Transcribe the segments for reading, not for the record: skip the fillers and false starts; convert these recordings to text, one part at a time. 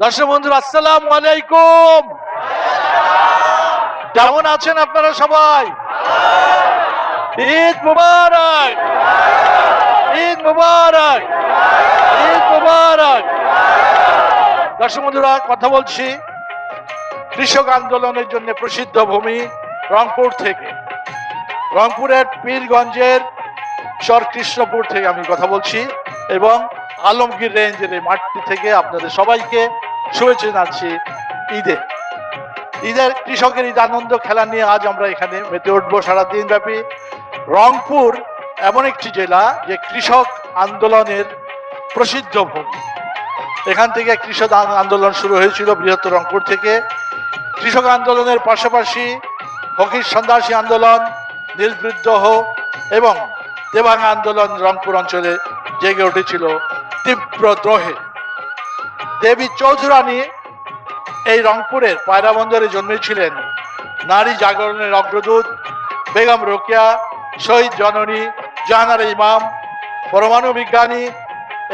দর্শক বন্ধুরা, আসসালামু আলাইকুম। কেমন আছেন আপনারা সবাই? ঈদ মুবারক, ঈদ মুবারক, ঈদ মুবারক। দর্শক বন্ধুরা, কথা বলছি কৃষক আন্দোলনের জন্য প্রসিদ্ধ ভূমি রংপুর থেকে, রংপুরের পীরগঞ্জের চর কৃষ্ণপুর থেকে আমি কথা বলছি এবং আলমগীর রেঞ্জের এই মাঠটি থেকে আপনাদের সবাইকে শুভেচ্ছা জানাচ্ছি ঈদের কৃষকের ঈদ আনন্দ খেলা নিয়ে আজ আমরা এখানে মেতে উঠবো সারাদিন ব্যাপী। রংপুর এমন একটি জেলা যে কৃষক আন্দোলনের প্রসিদ্ধ ভূমি। এখান থেকে কৃষক আন্দোলন শুরু হয়েছিল বৃহত্তর রংপুর থেকে। কৃষক আন্দোলনের পাশাপাশি ফকির সন্ন্যাসী আন্দোলন, নীল বিদ্রোহ এবং দেভাঙ্গা আন্দোলন রংপুর অঞ্চলে জেগে উঠেছিল তীব্র দ্রোহে। দেবী চৌধুরানী এই রংপুরের পায়রা বন্দরে জন্মেছিলেন। নারী জাগরণের অগ্রদূত বেগম রোকেয়া, শহীদ জননী জাহানারা ইমাম, পরমাণু বিজ্ঞানী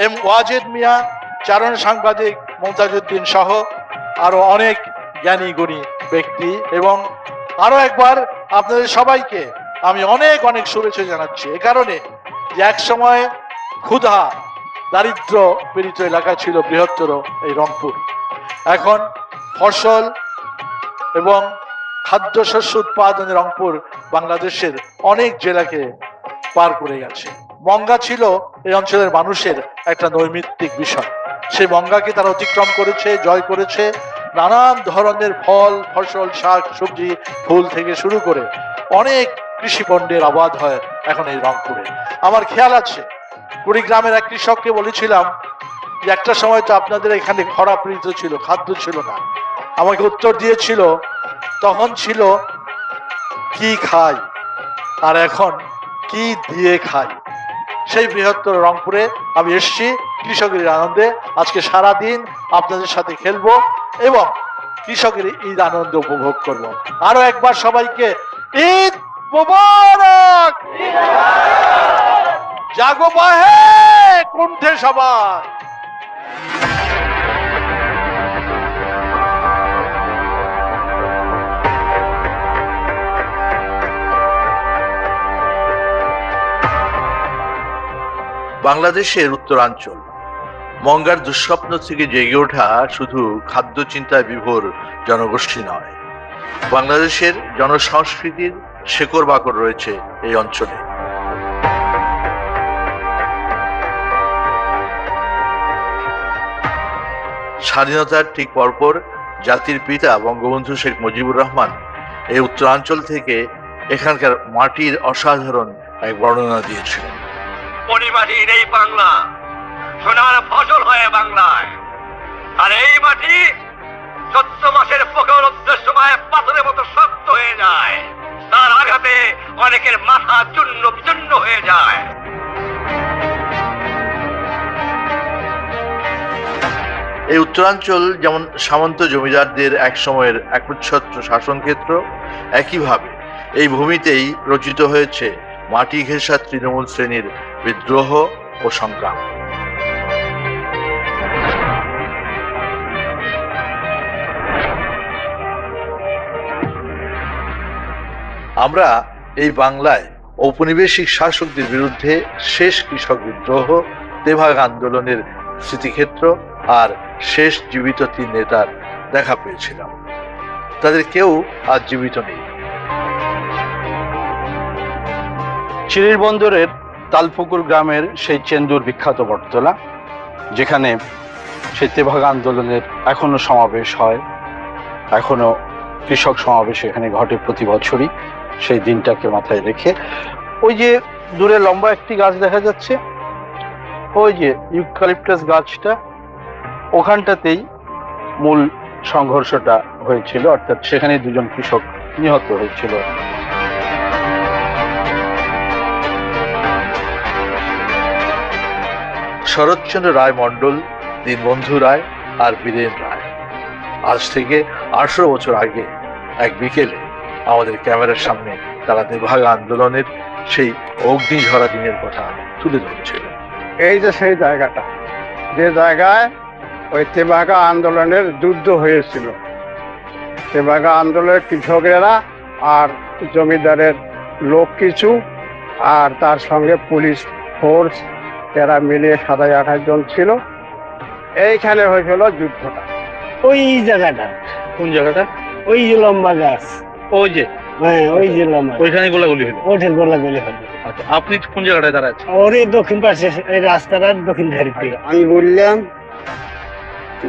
এম ওয়াজেদ মিয়া, চারণ সাংবাদিক মমতাজউদ্দিন সহ আরো অনেক জ্ঞানী গুণী ব্যক্তি। এবং আরো একবার আপনাদের সবাইকে আমি অনেক অনেক শুভেচ্ছা জানাচ্ছি, এ কারণে যে এক সময় ক্ষুধা দারিদ্র পীড়িত এলাকা ছিল বৃহত্তর এই রংপুর। এখন ফসল এবং খাদ্যশস্য উৎপাদনে রংপুর বাংলাদেশের অনেক জেলাকে পার করে গেছে। মঙ্গা ছিল এই অঞ্চলের মানুষের একটা নৈমিত্তিক বিষয়। সেই মঙ্গাকে তারা অতিক্রম করেছে, জয় করেছে। নানান ধরনের ফল, ফসল, শাক সবজি, ফুল থেকে শুরু করে অনেক কৃষি পণ্যের আবাদ হয় এখন এই রংপুরে। আমার খেয়াল আছে কুড়িগ্রামের এক কৃষককে বলেছিলাম যে একটা সময় তো আপনাদের এখানে খরা পীড়িত ছিল, খাদ্য ছিল না। আমাকে উত্তর দিয়েছিল তখন ছিল কি খাই আর এখন কি দিয়ে খাই। সেই বৃহত্তর রংপুরে আমি এসেছি কৃষকের আনন্দে। আজকে সারাদিন আপনাদের সাথে খেলবো এবং কৃষকের ঈদ আনন্দ উপভোগ করব। আরো একবার সবাইকে ঈদ মুবারক। জাগো বাহে কুণ্ঠে সবাই। বাংলাদেশের উত্তরাঞ্চল মঙ্গার দুঃস্বপ্ন থেকে জেগে ওঠা শুধু খাদ্য চিন্তায় বিভোর জনগোষ্ঠী নয়, বাংলাদেশের জনসংস্কৃতির শেকড় বাকড় রয়েছে এই অঞ্চলে। স্বাধীনতার ঠিক পরপর জাতির পিতা বঙ্গবন্ধু শেখ মুজিবুর রহমান এই উত্তরাঞ্চল থেকে এখানকার মাটির অসাধারণ এক বর্ণনা দিয়েছিলেন। পরিমাটির এই বাংলা সোনার ফসল হয়ে বাংলায়, আর এই মাটি 14 মাসের প্রখর সময় পাথরের মতো শক্ত হয়ে যায়। তার আঘাতে অনেকের মাথা চূর্ণ বিচূর্ণ হয়ে যায়। এই উত্তরাঞ্চল যেমন সামন্ত জমিদারদের এক সময়ের একচ্ছত্র শাসনক্ষেত্র, একইভাবে এই ভূমিতেই রচিত হয়েছে মাটি ঘেঁষা তৃণমূল শ্রেণীর বিদ্রোহ ও সংগ্রাম। আমরা এই বাংলায় ঔপনিবেশিক শাসকদের বিরুদ্ধে শেষ কৃষক বিদ্রোহ, তেভাগা আন্দোলনের স্মৃতিক্ষেত্র আর শেষ জীবিত 3 নেতার দেখা পেয়েছিলাম। তাদের কেউ আজ জীবিত নেই। চিরির বন্দরের তালপুকুর গ্রামের সেই চেন্দুর বিখ্যাত বটতলা, যেখানে সেই তেভাগা আন্দোলনের এখনো সমাবেশ হয়, এখনো কৃষক সমাবেশ এখানে ঘটে প্রতি বছরই। সেই দিনটাকে মাথায় রেখে ওই যে দূরে লম্বা একটি গাছ দেখা যাচ্ছে, ওই যে ইউক্যালিপটাস গাছটা, ওখানটাতেই মূল সংঘর্ষটা হয়েছিল, অর্থাৎ সেখানে 2জন কৃষক নিহত হয়েছিল। শরৎচন্দ্র রায় মণ্ডল, দীনবন্ধু রায় আর বীরেন রায় আজ থেকে 18 বছর আগে এক বিকেলে আমাদের ক্যামেরার সামনে তারা তেভাগা আন্দোলনের সেই অগ্নিঝরা দিনের কথা তুলে ধরেছিল। এই যে সেই জায়গাটা, যে জায়গায় ওই তেভাগা আন্দোলনের যুদ্ধ হয়েছিল। তেভাগা আন্দোলনের কৃষকেরা আর জমিদারের লোক কিছু আর তার সঙ্গে পুলিশ ফোর্স এরা মিলিয়ে 27-28 জন ছিল। এইখানে হয়েছিল যুদ্ধটা। ওই জায়গাটা, কোন জায়গাটা? ওই যে লম্বা গাছ, ওই যে হ্যাঁ ওই যে লম্বা, ওইখানে গোলাগুলি হলো। ওঠে গোলাগুলি হবে। আচ্ছা, আপনি কোন জায়গাটায় দাঁড়াচ্ছেন? ওর এই দক্ষিণ পাশে, এই রাস্তাটার দক্ষিণ ধারে দিকে। আমি বললাম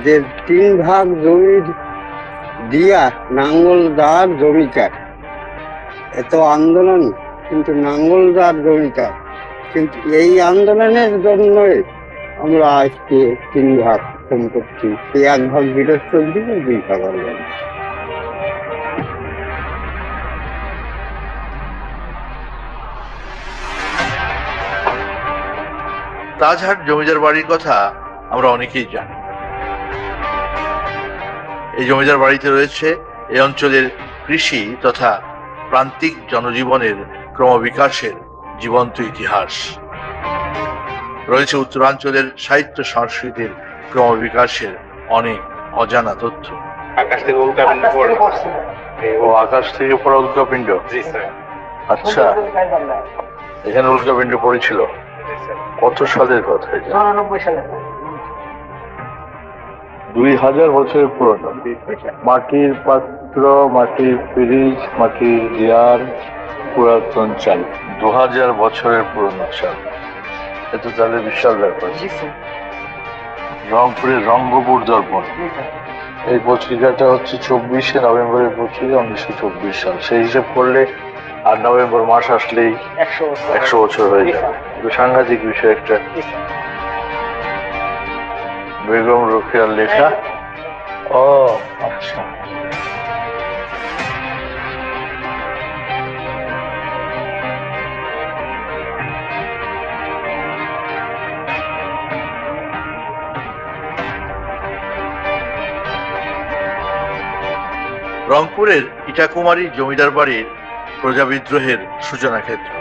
যে 3 ভাগ জমি দিয়া নাঙ্গলদার জমিদার, এত আন্দোলন কিন্তু নাঙ্গলদার জমিদার, কিন্তু এই আন্দোলনের জন্যই আমরা আজকে 3 ভাগ সম্পত্তি, 1 ভাগ গৃহস্থর দিকে 2 ভাগ আন্দোলন। তাজহাট জমিদার বাড়ির কথা আমরা অনেকেই জানি। এই জমিদার বাড়িতে রয়েছে এই অঞ্চলের কৃষি তথা প্রান্তিক জনজীবনের ক্রমবিকাশের জীবন্ত ইতিহাস। রয়েছে উত্তরাঞ্চলের সাহিত্য সংস্কৃতির ক্রমবিকাশের অনেক অজানা তথ্য। আকাশ থেকে উল্কাপিণ্ড পড়ে। ও আকাশ থেকে পড়া উল্কাপিণ্ড? জি স্যার। আচ্ছা, এখানে উল্কাপিণ্ড পড়েছিল কত সালের কথা? 99 সালে। 2000 বছরের পুরনো মাটির পাত্র, মাটির ফ্রিজ, মাটির দেয়ার, পুরাতন চাল। 2000 বছরের পুরনো চাল, এত তাহলে বিশাল ব্যাপার। রংপুরের রঙ্গপুর দর্পণ, এই পত্রিকাটা হচ্ছে 24শে নভেম্বরের পত্রিকা, 1924 সাল। সেই হিসেব করলে আর নভেম্বর মাস আসলেই 100 বছর হয়ে যাবে। কিন্তু সাংঘাতিক বিষয় একটা। বেগম রোকেয়ার লেখা। ও আচ্ছা, রংপুরের ইটাকুমারী জমিদার বাড়ির প্রজা বিদ্রোহের সূচনা ক্ষেত্র।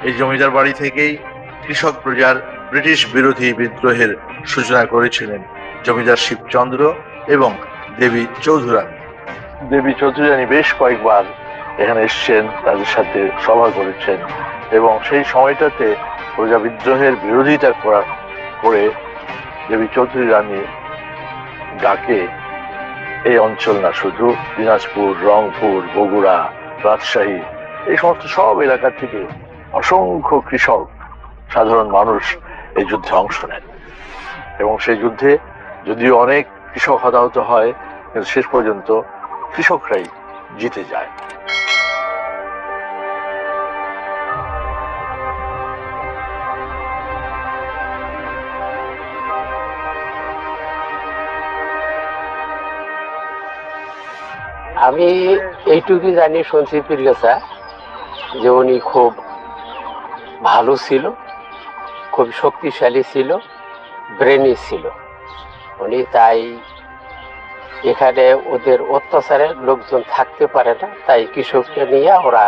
এই জমিদার বাড়ি থেকেই কৃষক প্রজার ব্রিটিশ বিরোধী বিদ্রোহের সূচনা করেছিলেন জমিদার শিবচন্দ্র এবং দেবী চৌধুরানী। দেবী চৌধুরানী বেশ কয়েকবার এখানে এসছেন, তাদের সাথে সভা করেছেন এবং সেই সময়টাতে প্রজা বিদ্রোহের বিরোধিতা করে দেবী চৌধুরী রানী ডাকে এই অঞ্চল না, শুধু দিনাজপুর, রংপুর, বগুড়া, রাজশাহী, এই সমস্ত সব এলাকা থেকে অসংখ্য কৃষক, সাধারণ মানুষ এই যুদ্ধে অংশ নেন এবং সেই যুদ্ধে যদিও অনেক কৃষক হতাহত হয়, কিন্তু শেষ পর্যন্ত কৃষকরাই জিতে যায়। আমি এইটুকুই জানি, শুনছি পীরগাছা যে উনি খুব ভালো ছিল, খুব শক্তিশালী ছিল, ব্রেনি ছিল উনি। তাই এখানে ওদের অত্যাচারে লোকজন থাকতে পারে না, তাই কৃষককে নিয়ে ওরা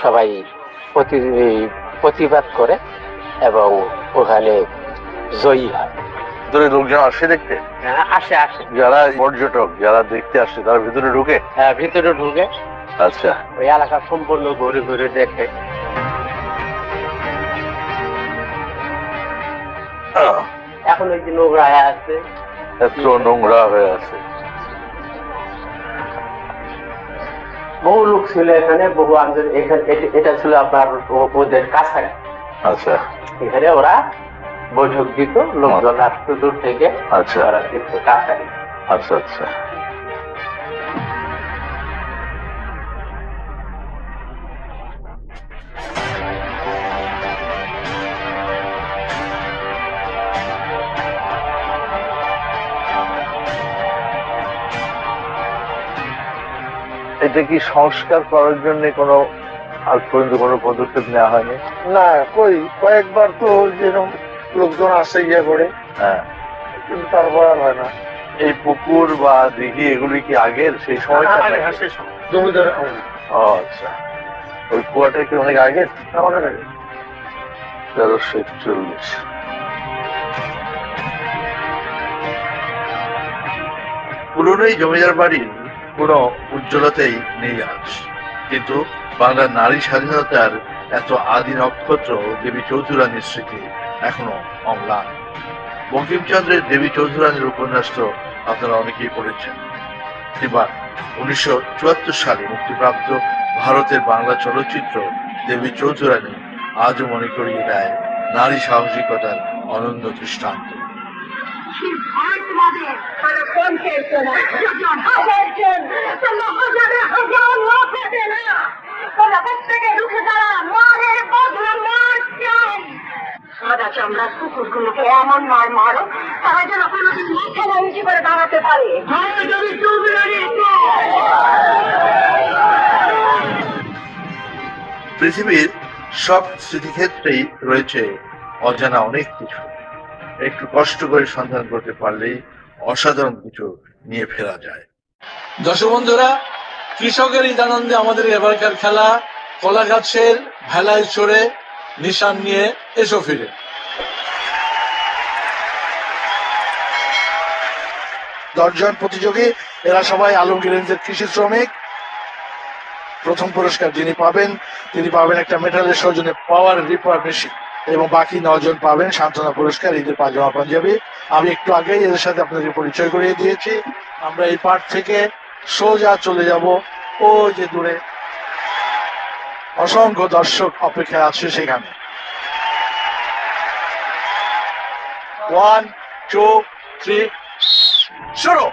সবাই প্রতিবাদ করে এবং ওখানে জয়ী হয়। ভিতরে লোকজন আসে দেখতে? আসে আসে, যারা পর্যটক যারা দেখতে আসে তারা ভিতরে ঢুকে? হ্যাঁ ভিতরে ঢুকে, আচ্ছা, ওই এলাকা সম্পূর্ণ ঘুরে ঘুরে দেখে। এখন ওই যে নোংরা হয়ে আছে, এত নোংরা হয়ে আছে। বহু লোক ছিল এখানে, বহু আন্দোলন। এখানে এটা ছিল আপনার ওদের কাছাকাছি। আচ্ছা, এখানে ওরা বৈঠক দিত, লোকজন আসতো দূর থেকে। আচ্ছা, ওরা দেখতো কাছাকাছি। আচ্ছা আচ্ছা। এটা কি সংস্কার করার জন্য কোনো আজ পর্যন্ত কোনো পদক্ষেপ নেওয়া হয়নি? না, কয়েকবার তো যেরকম লোকজন আসে ইয়ে করে, হ্যাঁ, কিন্তু তারপর আর হয় না। এই পুকুর বা দিঘি এগুলি কি আগের সেই সময়টা? জমিদার ও আচ্ছা, ওই কুয়াটা কি অনেক আগের? 1341। পুরনো এই জমিদার বাড়ির কোনো উজ্জ্বলতাই নেই আজ, কিন্তু বাংলার নারী স্বাধীনতার এত আদি নক্ষত্র দেবী চৌধুরানীর স্মৃতি এখনো অম্লান। বঙ্কিমচন্দ্রের দেবী চৌধুরানীর উপন্যাস তো আপনারা অনেকেই পড়েছেন, কিংবা 1974 সালে মুক্তিপ্রাপ্ত ভারতের বাংলা চলচ্চিত্র দেবী চৌধুরানী আজও মনে করিয়ে দেয় নারী সাহসিকতার অনন্য দৃষ্টান্ত। সাদা চামড়ার কুকুরগুলোকে এমন মার মারো তারা যেন কোনোদিন মাথা না উঁচু করে দাঁড়াতে পারে। পৃথিবীর সব স্মৃতিক্ষেত্রেই রয়েছে অজানা অনেক কিছু, একটু কষ্ট করে সন্ধান করতে পারলেই অসাধারণ কিছু নিয়ে ফেরা যায়। দর্শক বন্ধুরা, কৃষকের ঈদ আনন্দে আমাদের এবারকার খেলা কলা গাছের ভেলায় চড়ে নিশান নিয়ে এসো ফিরে। 10 জন প্রতিযোগী, এরা সবাই আলমগীর রেঞ্জের কৃষি শ্রমিক। প্রথম পুরস্কার যিনি পাবেন তিনি পাবেন একটা মেটালের সৌজন্যে পাওয়ার রিপার মেশিন, এবং বাকি 9 জন পাবেন সান্ত্বনা পুরস্কার, ঈদের পাজামা পাঞ্জাবি। আমি একটু আগেই এদের সাথে আপনাদের পরিচয় করিয়ে দিয়েছি। আমরা এই পার্ট থেকে সোজা চলে যাব ওই যে দূরে অসংখ্য দর্শক অপেক্ষায় আছে সেখানে। 1, 2, 3 শুরু।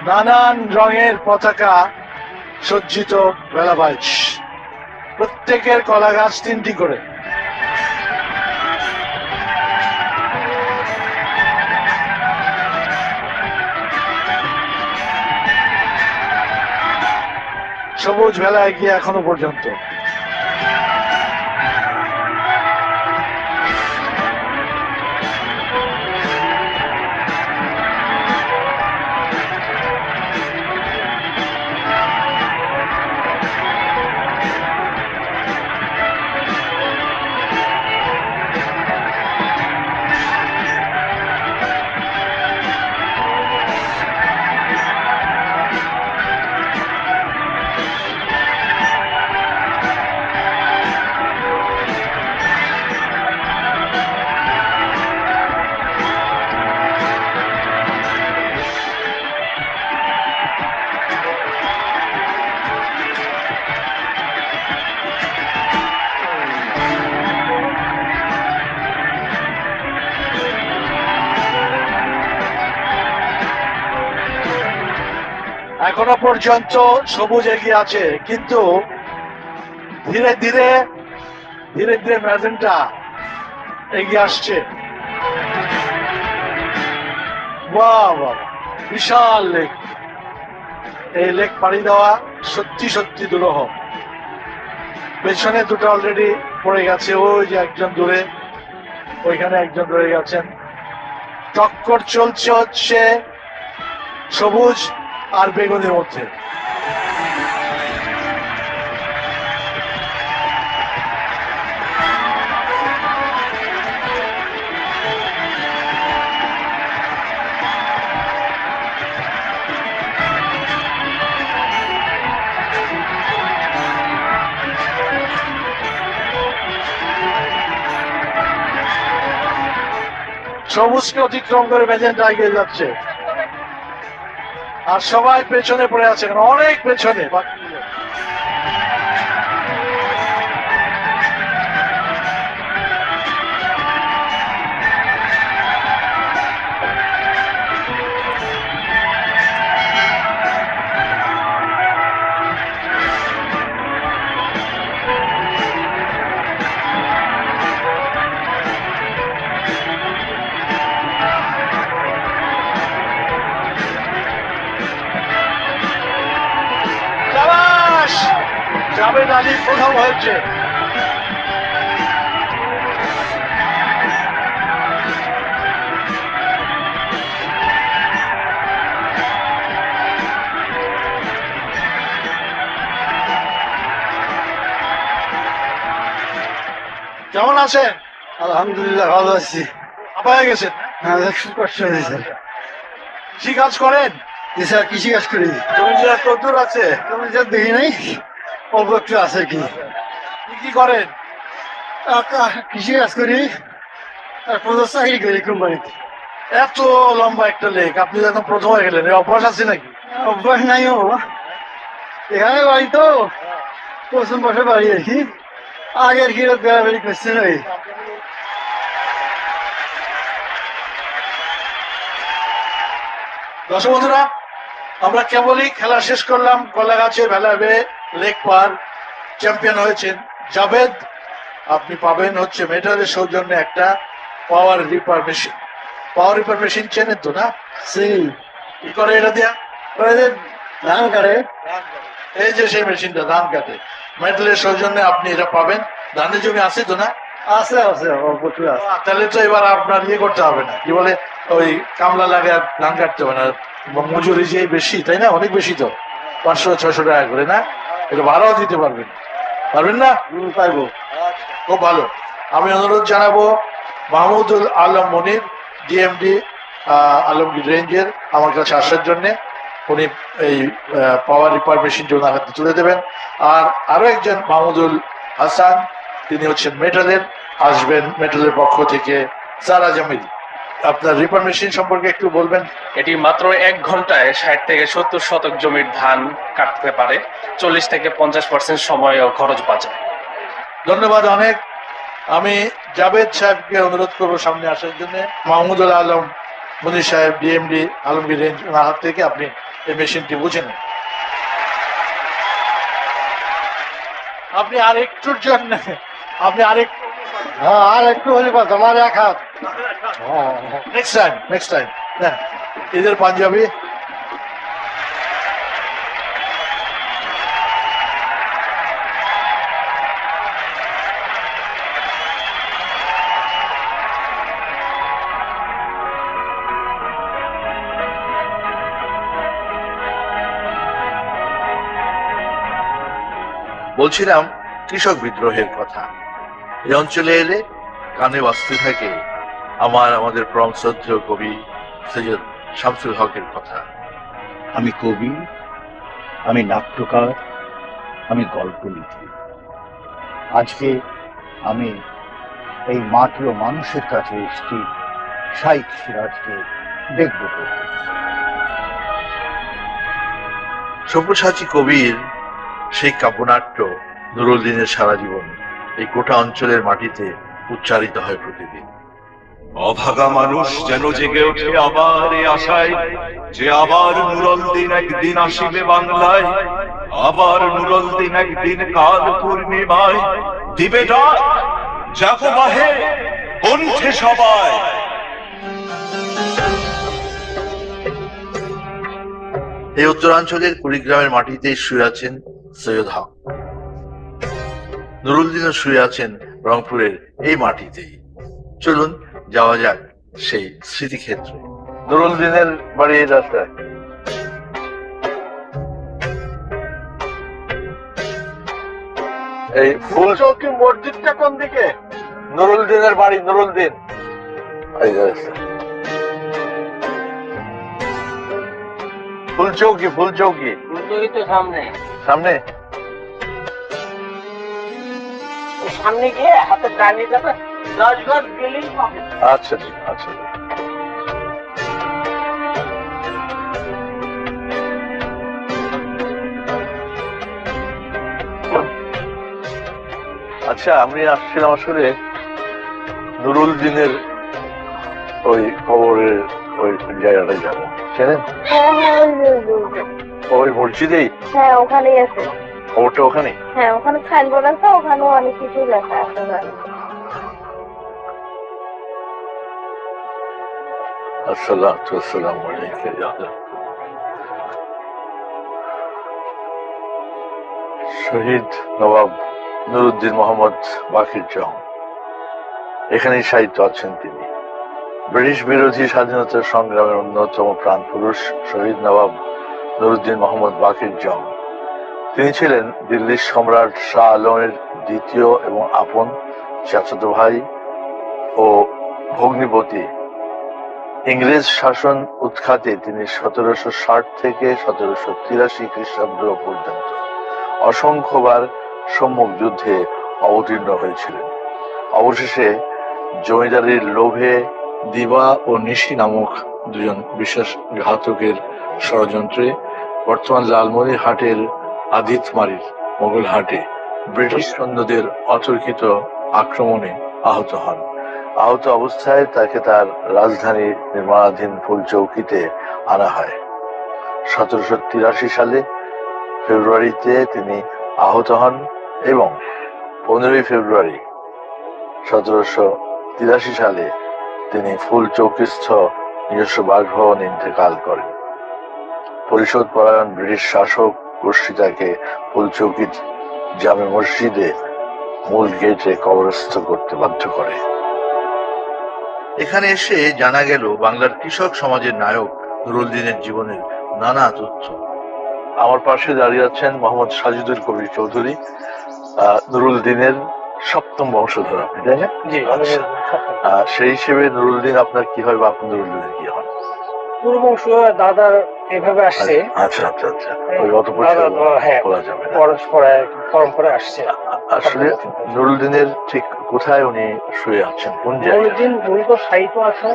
নানান রঙের পতাকা সজ্জিত বেলাবাইজ, প্রত্যেকের কলা গাছ 3টি করে। সবুজ ভেলা এগিয়ে এখনো পর্যন্ত। এখনো পর্যন্ত সবুজ এগিয়ে আছে, কিন্তু ধীরে ধীরে ম্যাজেন্টা এগিয়ে আসছে। বাহ বাহ, বিশাল লেক। এই লেক পাড়ি দেওয়া সত্যি সত্যি দুরূহ। পেছনে দুটো অলরেডি পড়ে গেছে, ওই যে একজন দূরে, ওইখানে একজন রয়ে গেছেন। টক্কর চলছে হচ্ছে সবুজ আর বেগুনের মধ্যে। সবুজকে অতিক্রম করে ম্যাজেন্টা এগিয়ে যাচ্ছে, আর সবাই পেছনে পড়ে আছে, অনেক পেছনে। জাভেদ আলী প্রথম হয়েছে। কেমন আছেন? আলহামদুলিল্লাহ ভালো আছি। হাঁপায় গেছেন? হ্যাঁ, খুব কষ্ট হয়েছে স্যার। কৃষি কাজ করেন? জি স্যার, কৃষি কাজ করি। জমিটা কদ্দূর আছে? তুমি যা দেখি নাই, অল্প একটু আছে কি। কি কি করেন? কৃষি কাজ করি আর প্রধান চাকরি করি কোম্পানিতে। এত লম্বা একটা লেক, আপনি যখন প্রথম হয়ে গেলেন, অভ্যাস আছে নাকি? অভ্যাস নাই ও, এখানে বাড়ি তো প্রথম বছর বাড়ি আছি। আগের কি বেড়াবেড়ি করছে না। দর্শক বন্ধুরা, আমরা কেবলই খেলা শেষ করলাম। কলাগাছে ভেলাবে লেক পার চ্যাম্পিয়ন হয়েছেন জাভেদ। আপনি পাবেন হচ্ছে মেটালের সৌজন্যে একটা পাওয়ার রিপার মেশিন। পাওয়ার রিপার মেশিন চেনেন তো না? চিনি। কি করে এটা দিয়া? ওই যে ধান কাটে। এই যে সেই মেশিনটা ধান কাটে। মেটালের সৌজন্যে আপনি এটা পাবেন। ধানের জমি আছে তো না? আছে আছে, অল্প একটু আছে। তাহলে তো এবার আপনার ইয়ে করতে হবে না, কি বলে, ওই কামলা লাগে আর ধান কাটতে হবে না। মজুরি যে বেশি, তাই না? অনেক বেশি তো, 500-600 টাকা করে না? এটা ভাড়াও দিতে পারবেন, পারবেন না? পারবো। খুব ভালো। আমি অনুরোধ জানাবো মাহমুদুল আলম মনির, ডিএমডি আলমগীর রেঞ্জের, আমার কাছে আসার জন্য। উনি এই পাওয়ার রিপার মেশিনটি ওনার হাতে তুলে দেবেন। আর আরো একজন মাহমুদুল হাসান, তিনি হচ্ছেন মেটালের, আসবেন মেটালের পক্ষ থেকে সারা জামিল। আপনার রিপার মেশিন সম্পর্কে একটু বলবেন? এটি মাত্র 1 ঘন্টায় 60 থেকে 70 শতক জমির ধান কাটতে পারে। 40 থেকে 50% সময় ও খরচ বাঁচে। ধন্যবাদ অনেক। আমি জাভেদ সাহেবকে অনুরোধ করবো সামনে আসার জন্য। মাহমুদুল আলম মনির সাহেব, ডিএমডি আলমগীর রেঞ্জ, ওনার হাত থেকে আপনি এই মেশিনটি বুঝে নেন। আপনি আর একটুর জন্য, আপনি আরেকটু, হ্যাঁ, আর একটু হলে পারতো, আমার এক হাত। নেক্সট টাইম না, ঈদের পাঞ্জাবি। বলছিলাম কৃষক বিদ্রোহের কথা। এই অঞ্চলে এলে কানে বাজতে থাকে আমাদের পরম শ্রদ্ধেয় কবি সৈয়দ শামসুল হকের কথা। আমি কবি, আমি নাট্যকার, আমি গল্প লিখি। আজকে আমি এই মাটি ও মানুষের কাছে এসেছি শাইখ সিরাজকে দেখব। সব্যসাচী কবির সেই কাব্যনাট্য নুরুল দিনের সারা জীবন এই গোটা অঞ্চলের মাটিতে উচ্চারিত হয় প্রতিদিন। অভাগা মানুষ যেন জেগে ওঠে আবার এ আশায় যে আবার নুরুল দিন একদিন আসিবে বাংলায়। আবার নুরুল দিন একদিন কাল পূর্ণিমায় দিবে ডাক, জাগো বাহে কণ্ঠে সবাই। এই উত্তরাঞ্চলের কুড়িগ্রামের মাটিতেই শুয়ে আছেন সৈয়দ হক। নুরুল দিনও শুয়ে আছেন রংপুরের এই মাটিতেই। চলুন যাওয়া যাক সেই স্মৃতিক্ষেত্রে। নুরুল দিনের বাড়ি এই রাস্তায়। এই ফুলচৌকি মসজিদটা কোন দিকে? নুরুল দিনের বাড়ি, নুরুল দিন। ফুলচৌকি ফুলচৌকি তো সামনে সামনে সামনে গিয়ে হাতে টানি যাবে, 10 গজ গেলেই পাবে। আচ্ছা জি, আচ্ছা। আচ্ছা, আমি আসছিলাম আসলে নুরুল দিনের ওই খবরের ওই জায়গাটায় যাবো। চেনেন? ওই মসজিদেই? হ্যাঁ, ওখানেই আছে। খবরটা ওখানে? হ্যাঁ, ওখানে সাইনবোর্ড আছে, ওখানেও অনেক কিছু লেখা আছে। আসসালাতু ওয়াসসালামু আলাইকা ইয়া শহীদ নবাব নুরুদ্দিন মোহাম্মদ বাকির জং, এখানেই সাহিত্য আছেন তিনি। ব্রিটিশ বিরোধী স্বাধীনতা সংগ্রামের অন্যতম প্রাণপুরুষ শহীদ নবাব নুরুদ্দিন মোহাম্মদ বাকির জং, তিনি ছিলেন দিল্লির সম্রাট শাহ আলমের দ্বিতীয় এবং আপন চাচাতো ভাই ও ভগ্নিপতি। ইংরেজ শাসন উৎখাতে তিনি 1760 থেকে 1783 খ্রিস্টাব্দ পর্যন্ত অসংখ্যবার সম্মুখ যুদ্ধে অবতীর্ণ হয়েছিলেন। অবশেষে জমিদারির লোভে দিবা ও নিশি নামক দুজন বিশ্বাসঘাতকের ষড়যন্ত্রে বর্তমান লালমনিরহাটের আদিতমারির মোগল হাটে ব্রিটিশ সৈন্যদের অতর্কিত আক্রমণে আহত হন। আহত অবস্থায় তাকে তার রাজধানী নির্মাণাধীন ফুলচৌকিতে আনা হয়। 1783 সালে ফেব্রুয়ারিতে তিনি আহত হন এবং 15 ফেব্রুয়ারি 1783 সালে তিনি ফুলচৌকিস্থ নিজস্ব বাসভবনে ইন্তেকাল করেন। পরিষদ পরায়ণ ব্রিটিশ শাসক গোষ্ঠী তাকে ফুলচৌকির জামে মসজিদে মূল গেটে কবরস্থ করতে বাধ্য করে। এখানে এসে জানা গেল বাংলার কৃষক সমাজের নায়ক নুরুদ্দিনের জীবনের নানা তথ্য। আমার পাশে দাঁড়িয়ে আছেন মোহাম্মদ সাজিদুল কবির চৌধুরী, নুরুদ্দিনের 7ম বংশধর, আপনি তাই না? জি, আচ্ছা। সেই হিসেবে নুরুদ্দিন আপনার কি হয় বা আপনি নুরুদ্দিনের কি হন? পূর্ববংশ দাদার এভাবে আসছে। আচ্ছা আচ্ছা আচ্ছা, ওই অত পরিষ্কার বলা যাবে না। পরম্পরা আসছে। আসলে নুরুদ্দিনের ঠিক কোথায় উনি শুয়ে আছেন, কোন জায়গায়? নুরুদ্দিন মূলত সাহিত্য আছে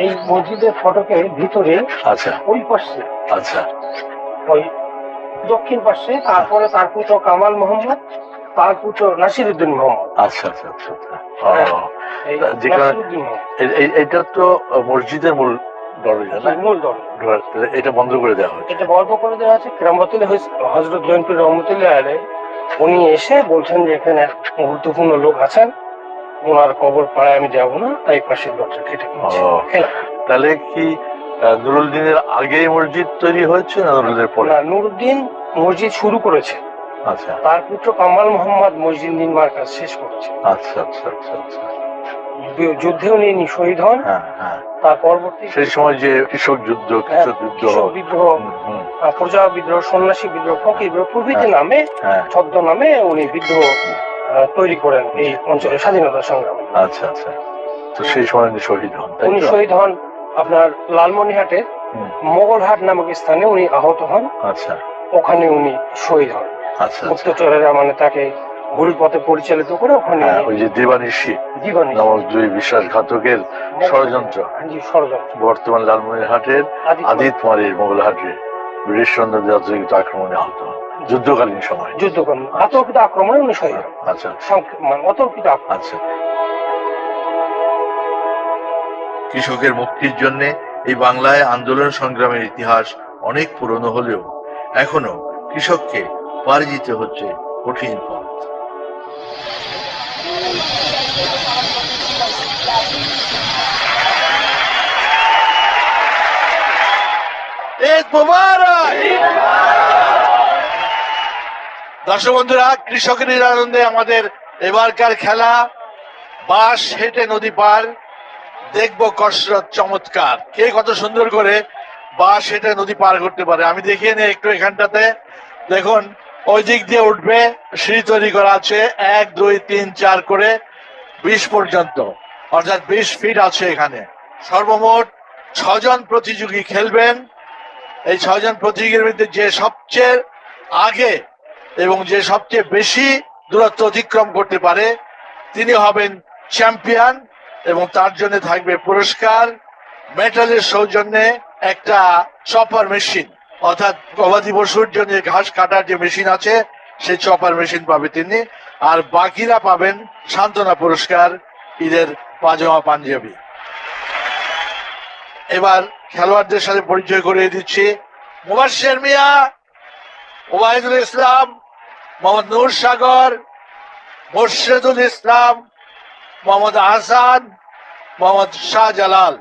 এই মসজিদের ফটকের ভিতরে। আচ্ছা, ওই পাশে, আচ্ছা, ওই দক্ষিণ পাশে। তারপরে তার পুত্র কামাল মোহাম্মদ, তার পুত্র নাসিরউদ্দিন মোহাম্মদ। আচ্ছা আচ্ছা আচ্ছা আচ্ছা। এটা তো মসজিদের মূল দরজা না? মূল দরজা। এটা বন্ধ করে দেওয়া হয়েছে। এটা বন্ধ করে দেওয়া আছে। কেরামতুল্লাহ হযরত জয়নুল রহমতুল্লাহ আলাইহি উনি এসে বলছেন যে এখানে গুরুত্বপূর্ণ লোক আছেন, ওনার কবর পাড়ায় আমি যাব না, তাই পাশের দরজা কেটে দিয়েছি। তাহলে কি নুরুদ্দিনের আগে মসজিদ তৈরি হয়েছে না নুরুদ্দিনের পরে? না, নুরুদ্দিন মসজিদ শুরু করেছে। আচ্ছা, তার পুত্র কামাল মোহাম্মদ মসজিদ নির্মাণ কাজ শেষ করেছে। আচ্ছা আচ্ছা আচ্ছা আচ্ছা। যুদ্ধে উনি শহীদ হন। তার পরবর্তী সেই সময় যে কৃষক যুদ্ধ, কৃষক বিদ্রোহ, প্রজা বিদ্রোহ, সন্ন্যাসী বিদ্রোহ, ফকির বিদ্রোহ প্রভৃতি নামে, ছদ্ম নামে উনি বিদ্রোহ তৈরি করেন এই অঞ্চলের স্বাধীনতা সংগ্রামে। আচ্ছা আচ্ছা। তো সেই সময় উনি শহীদ হন। উনি শহীদ হন আপনার লালমনিরহাটের মোগলহাট নামক স্থানে উনি আহত হন। আচ্ছা, ওখানে উনি শহীদ হন। আচ্ছা, গুপ্তচরেরা মানে তাকে ভুল পথে পরিচালিত করে ওখানে ওই যে দিবানিশি নামক দুই বিশ্বাসঘাতকের ষড়যন্ত্র, বর্তমান লালমনিরহাটের আদিতমারির মোগলহাটে ব্রিটিশ সৈন্যদের অতিরিক্ত আক্রমণে আহত হন যুদ্ধকালীন সময়। যুদ্ধকালীন অতর্কিত আক্রমণে উনি শহীদ হন। আচ্ছা, অতর্কিত আচ্ছা। কৃষকের মুক্তির জন্য এই বাংলায় আন্দোলন সংগ্রামের ইতিহাস অনেক পুরনো হলেও এখনো কৃষককে পাড়ি দিতে হচ্ছে কঠিন পথ। দর্শক বন্ধুরা, কৃষকের আনন্দে আমাদের এবারকার খেলা বাঁশ হেঁটে নদী পার। দেখবো কসরত চমৎকার, কে কত সুন্দর করে বাঁশ হেঁটে নদী পার করতে পারে। আমি দেখিয়ে নিই একটু এখানটাতে। দেখুন, ওই দিক দিয়ে উঠবে, সিঁড়ি তৈরি করা আছে 1, 2, 3, 4 করে 20 পর্যন্ত, অর্থাৎ 20 ফিট আছে এখানে। সর্বমোট 6 জন প্রতিযোগী খেলবেন। এই 6 জন প্রতিযোগীর মধ্যে যে সবচেয়ে আগে এবং যে সবচেয়ে বেশি দূরত্ব অতিক্রম করতে পারে তিনি হবেন চ্যাম্পিয়ন, এবং তার জন্য থাকবে পুরস্কার। মেটালের সৌজন্যে একটা চপার মেশিন, অর্থাৎ গবাদি পশুর জন্য ঘাস কাটার যে মেশিন আছে সেই চপার মেশিন পাবে তিনি। আর বাকিরা পাবেন সান্ত্বনা পুরস্কার, ঈদের পাজামা পাঞ্জাবি। এবার খেলোয়াড়দের সাথে পরিচয় করিয়ে দিচ্ছি। মুবাশশির মিয়া, ওবায়দুল ইসলাম, মোহাম্মদ নূর সাগর, মোর্শেদুল ইসলাম, মোহাম্মদ আহসান, মোহাম্মদ শাহজালাল।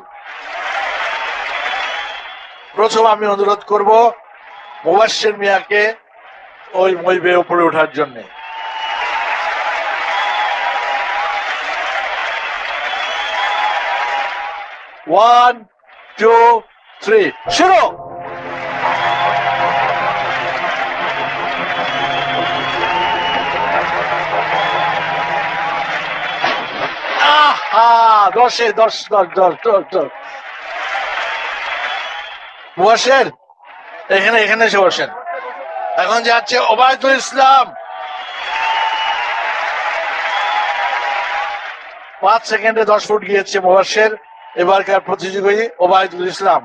প্রথম আমি অনুরোধ করব মুবাশশির মিয়াকে ওই মই বেয়ে উপরে ওঠার জন্য। 1 2 3 শুরু। দশে 10 বসেন এখানে এসে বসেন। এখন যাচ্ছে ওবায়দুল ইসলাম। 5 সেকেন্ডে 10 ফুট গিয়েছে মুবাশশির। এবারকার প্রতিযোগী ওবায়দুল ইসলাম।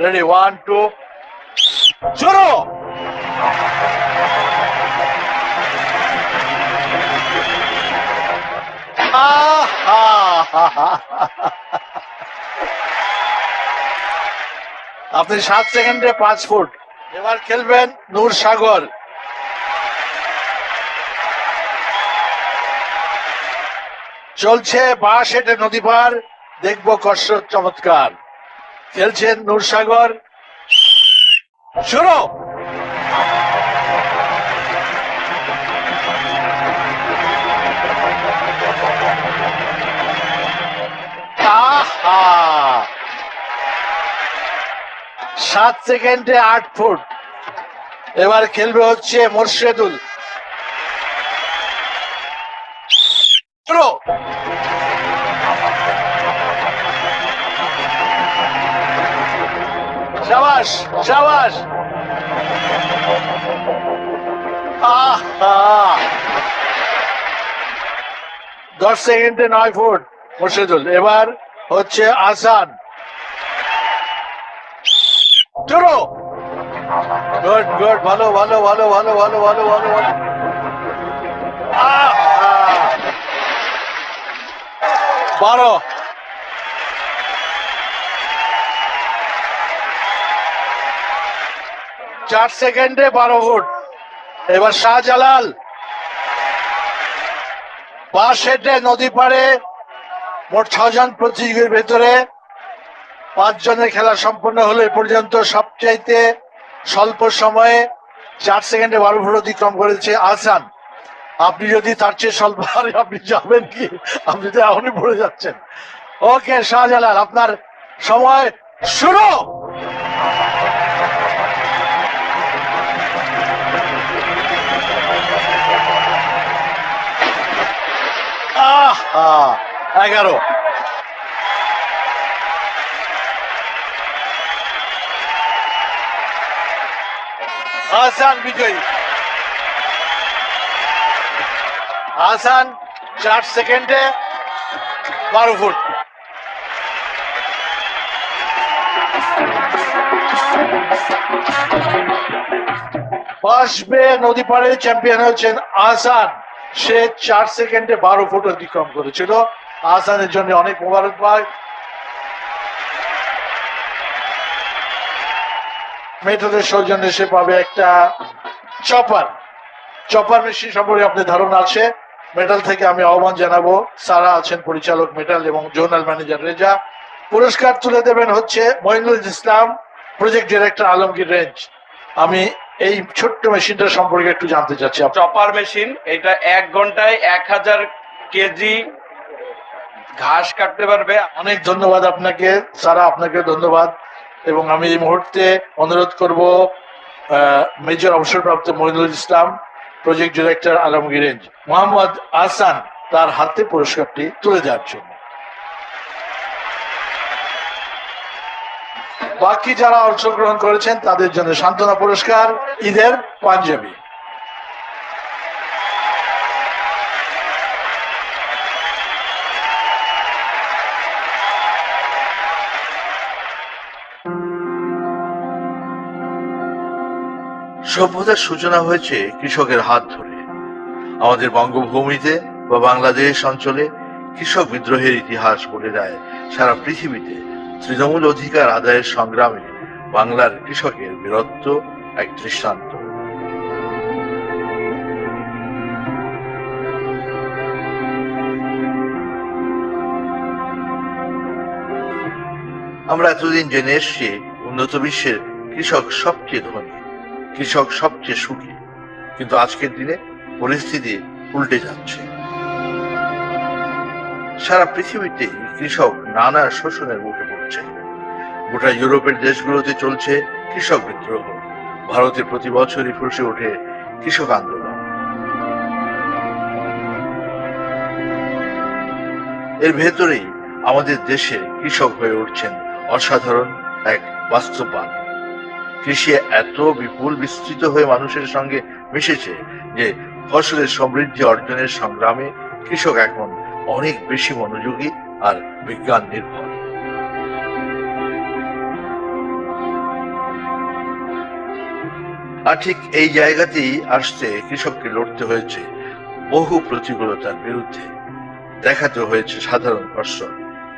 রেডি 1 2 শুরু। আপনি 7 সেকেন্ডে 5 ফুট। এবার খেলবেন নূর সাগর। চলছে 62 নদী পার, দেখবো কসরত চমৎকার। খেলছেন নূর সাগর। শুরু। আহা 7 সেকেন্ডে 8 ফুট। এবার খেলবে হচ্ছে মোর্শেদুল। শুরু। শাবাশ শাবাশ। আহা 10 সেকেন্ডে 9 ফুট মোর্শেদুল। এবার হচ্ছে আসান। শুরু। গুড গুড, ভালো ভালো ভালো ভালো ভালো ভালো ভালো ভালো। 12 4 সেকেন্ডে 12 ফুট। এবার শাহজালাল। 62 নদী পারে মোট 6 জন প্রতিযোগীর ভেতরে 5 জনের খেলা সম্পন্ন হলো এ পর্যন্ত। সবচাইতে স্বল্প সময়ে 4 সেকেন্ডে 12 ফুট অতিক্রম করেছে আহসান। আপনি যদি তার চেয়ে স্বল্প আপনি যাবেন কি? আপনি তো এখনই পড়ে যাচ্ছেন। ওকে শাহজালাল, আপনার সময় শুরু। আহা 11 আহসান বিজয়ী। আহসান 4 সেকেন্ডে 12 ফুট। পাশবে নদী পাড়ে চ্যাম্পিয়ন হয়েছেন আহসান। সে 4 সেকেন্ডে 12 ফুট অতিক্রম করেছিল। আহসানের জন্য অনেক মোবারকবাদ। মেথডের সৌজন্যে সে পাবে একটা চপার মেশিন সম্পর্কে আপনার ধারণা আছে। মেটাল থেকে আমি আহ্বান জানাবো, সারা আছেন পরিচালক মেটাল এবং জোনাল ম্যানেজার রেজা। পুরস্কার তুলে দেবেন হচ্ছে Moinul Islam, project director Alamgir range. আমি এই ছোট্ট মেশিনটা সম্পর্কে একটু জানতে চাচ্ছি। চপার মেশিন, এটা 1 ঘন্টায় 1000 কেজি ঘাস কাটতে পারবে। অনেক ধন্যবাদ আপনাকে সারা, আপনাকে ধন্যবাদ। এবং আমি এই মুহূর্তে অনুরোধ করব মেজর অবসরপ্রাপ্ত Mainul Islam, project director Alamgir range, Mohammad Ahsan তার হাতে পুরস্কারটি তুলে দেওয়ার জন্য। বাকি যারা অংশগ্রহণ করেছেন তাদের জন্য সান্ত্বনা পুরস্কার, ঈদের পাঞ্জাবি। সভ্যতার সূচনা হয়েছে কৃষকের হাত ধরে। আমাদের বঙ্গভূমিতে বা বাংলাদেশ অঞ্চলে কৃষক বিদ্রোহের ইতিহাস বলে দেয় সারা পৃথিবীতে তৃণমূল অধিকার আদায়ের সংগ্রামে বাংলার কৃষকের বীরত্ব এক দৃষ্টান্ত। আমরা এতদিন জেনে এসেছি উন্নত বিশ্বের কৃষক সবচেয়ে ধনী, কৃষক সবচেয়ে সুখী, কিন্তু আজকের দিনে পরিস্থিতি উল্টে যাচ্ছে। সারা পৃথিবীতেই কৃষক নানা শোষণের মুখে পড়ছে। গোটা ইউরোপের দেশগুলোতে চলছে কৃষক বিদ্রোহ। ভারতে প্রতি বছরই ফুসে ওঠে কৃষক আন্দোলন। এর ভেতরেই আমাদের দেশে কৃষক হয়ে উঠছেন অসাধারণ এক বাস্তববাদ। কৃষি এত বিপুল বিস্তৃত হয়ে মানুষের সঙ্গে মিশেছে যে ফসলের সমৃদ্ধি অর্জনের সংগ্রামে কৃষক এখন অনেক বেশি মনোযোগী আর বিজ্ঞান নির্ভর। আর ঠিক এই জায়গাতেই আসতে কৃষককে লড়তে হয়েছে বহু প্রতিকূলতার বিরুদ্ধে, দেখাতে হয়েছে সাধারণ কষ্ট,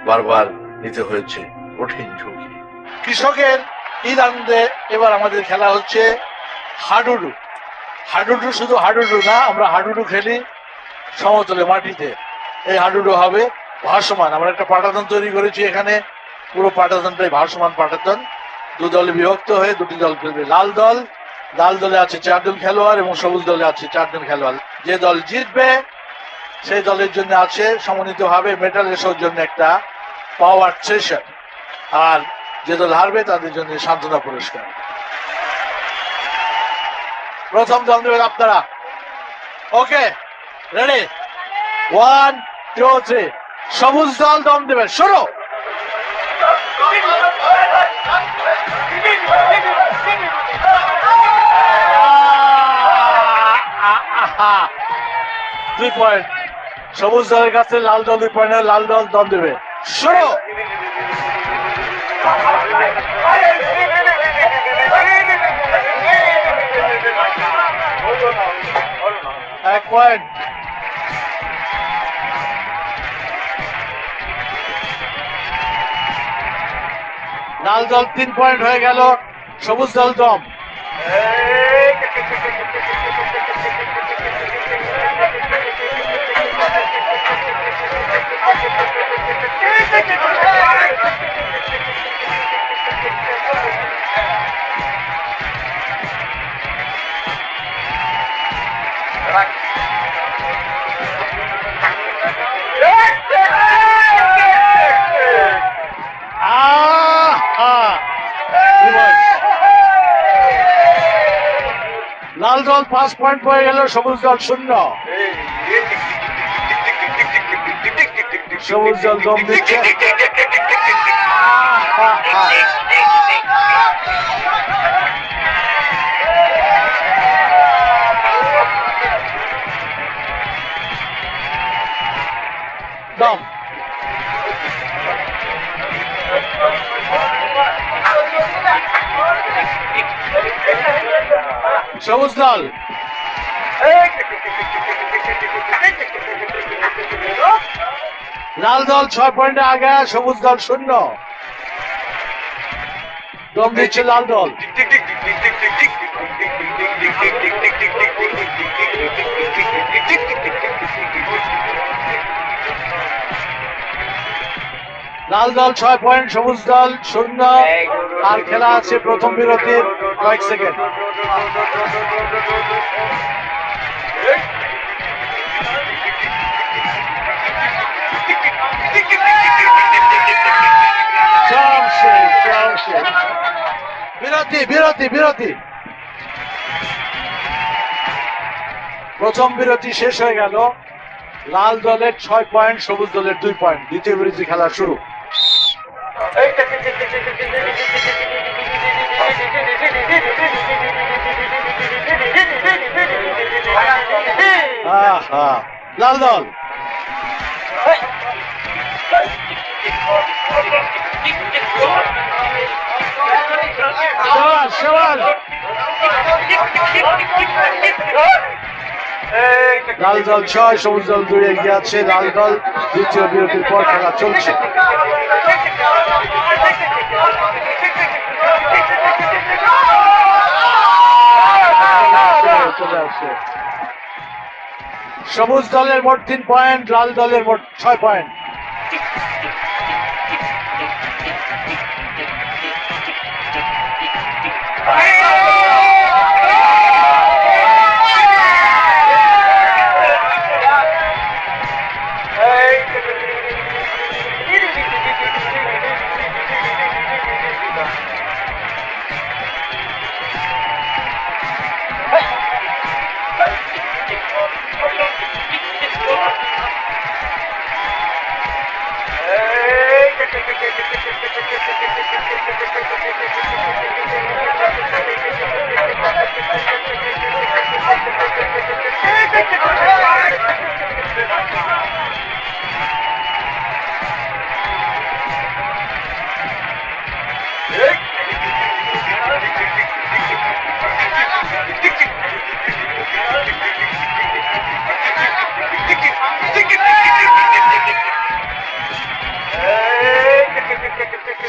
বারবার নিতে হয়েছে কঠিন ঝুঁকি। কৃষকের ঈদ আনন্দে এবার আমাদের খেলা হচ্ছে হাডুডু। হাডুডু শুধু হাডুডু না, আমরা হাডুডু খেলি সমতলে মাটিতে। এই হাডুডু হবে ভাসমান। আমরা একটা পাটাতন তৈরি করেছি এখানে, পুরো পাটাতনটাই ভাসমান পাটাতন। দু দলে বিভক্ত হয়ে দুটি দল খেলবে। লাল দলে আছে 4 জন খেলোয়াড় এবং সবুজ দলে আছে 4 জন খেলোয়াড়। যে দল জিতবে সেই দলের জন্য আছে সমন্বিত ভাবে মেডালের সৌজন্যে একটা পাওয়ার সেশন, আর যে দল হারবে তাদের জন্য সান্ত্বনা পুরস্কার। প্রথম দল নেবেন আপনারা। ওকে, রেডি? 1 2 3। সবুজ দল দম দেবে, শুরু। দুই পয়েন্ট সবুজ দলের কাছে, লাল দল 2 পয়েন্ট। লাল দল দম দেবে, শুরু। এক পয়েন্ট। লাল দল 3 পয়েন্ট হয়ে গেল, সবুজ দল দম। লাল দল 5 পয়েন্ট পেয়ে গেল, সবুজ দল 0। সবুজ দল দম দিচ্ছে। দম। সবুজ দল লাল দল 6 পয়েন্টে আগে, সবুজ দল 0। দম দিচ্ছে লাল দল। লাল দল 6 পয়েন্ট, সবুজ দল 0। আর খেলা আছে প্রথম বিরতির কয়েক সেকেন্ড। বিরতি। প্রথম বিরতি শেষ হয়ে গেল। লাল দলের 6 পয়েন্ট, সবুজ দলের 2 পয়েন্ট। দ্বিতীয় বিরতি খেলা শুরু। লাল দল লাল দল 6, সবুজ দল 2 এগিয়ে আছে। লাল দল দ্বিতীয় বিরতির পর খেলা চলছে। সবুজ দলের মোট 3 পয়েন্ট, লাল দলের মোট 6 পয়েন্ট।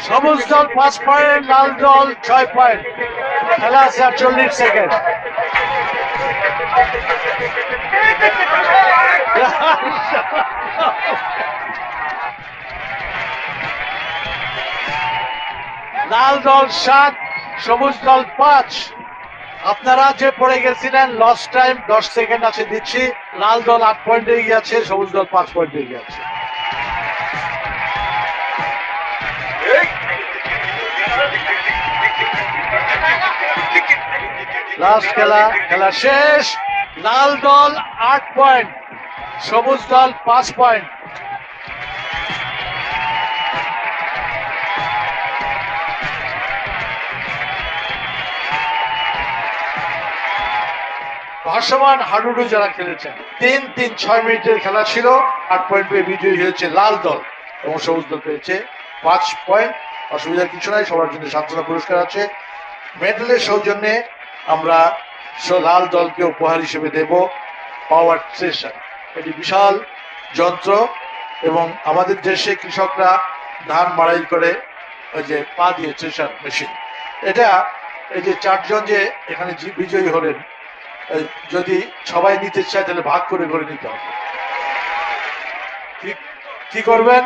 সবুজ দল 5 পয়েন্ট, লাল দল 6 পয়েন্ট। খেলা আছে 48 সেকেন্ড। লাল দল 7, সবুজ দল 5। আপনারা যে পড়ে গেছিলেন লস্ট টাইম 10 সেকেন্ড আছে দিচ্ছি। লাল দল 8 পয়েন্ট এগিয়ে আছে, সবুজ দল 5 পয়েন্ট এগিয়ে আছে। লাস্ট খেলা, খেলা শেষ। লাল দল 8 পয়েন্ট, সবুজ দল 5 পয়েন্ট। ভাসমান হাডুডু যারা খেলেছেন 3-3-6 মিনিটের খেলা ছিল। 8 পয়েন্ট পেয়ে বিজয়ী হয়েছে লাল দল এবং সবুজ দল পেয়েছে 5 পয়েন্ট। অসুবিধার কিছু নাই, সবার জন্য সান্ত্বনা পুরস্কার আছে। মেডেলের সৌজন্যে আমরা লাল দলকে উপহার হিসেবে দেব পাওয়ার স্টেশন। এটি বিশাল যন্ত্র এবং আমাদের দেশে কৃষকরা ধান মাড়াই করে ওই যে পা দিয়ে থ্রেশার মেশিন, এটা এই যে 4 জন যে এখানে বিজয়ী হলেন, যদি সবাই নিতে চায় তাহলে ভাগ করে করে নিতে হবে। কি করবেন?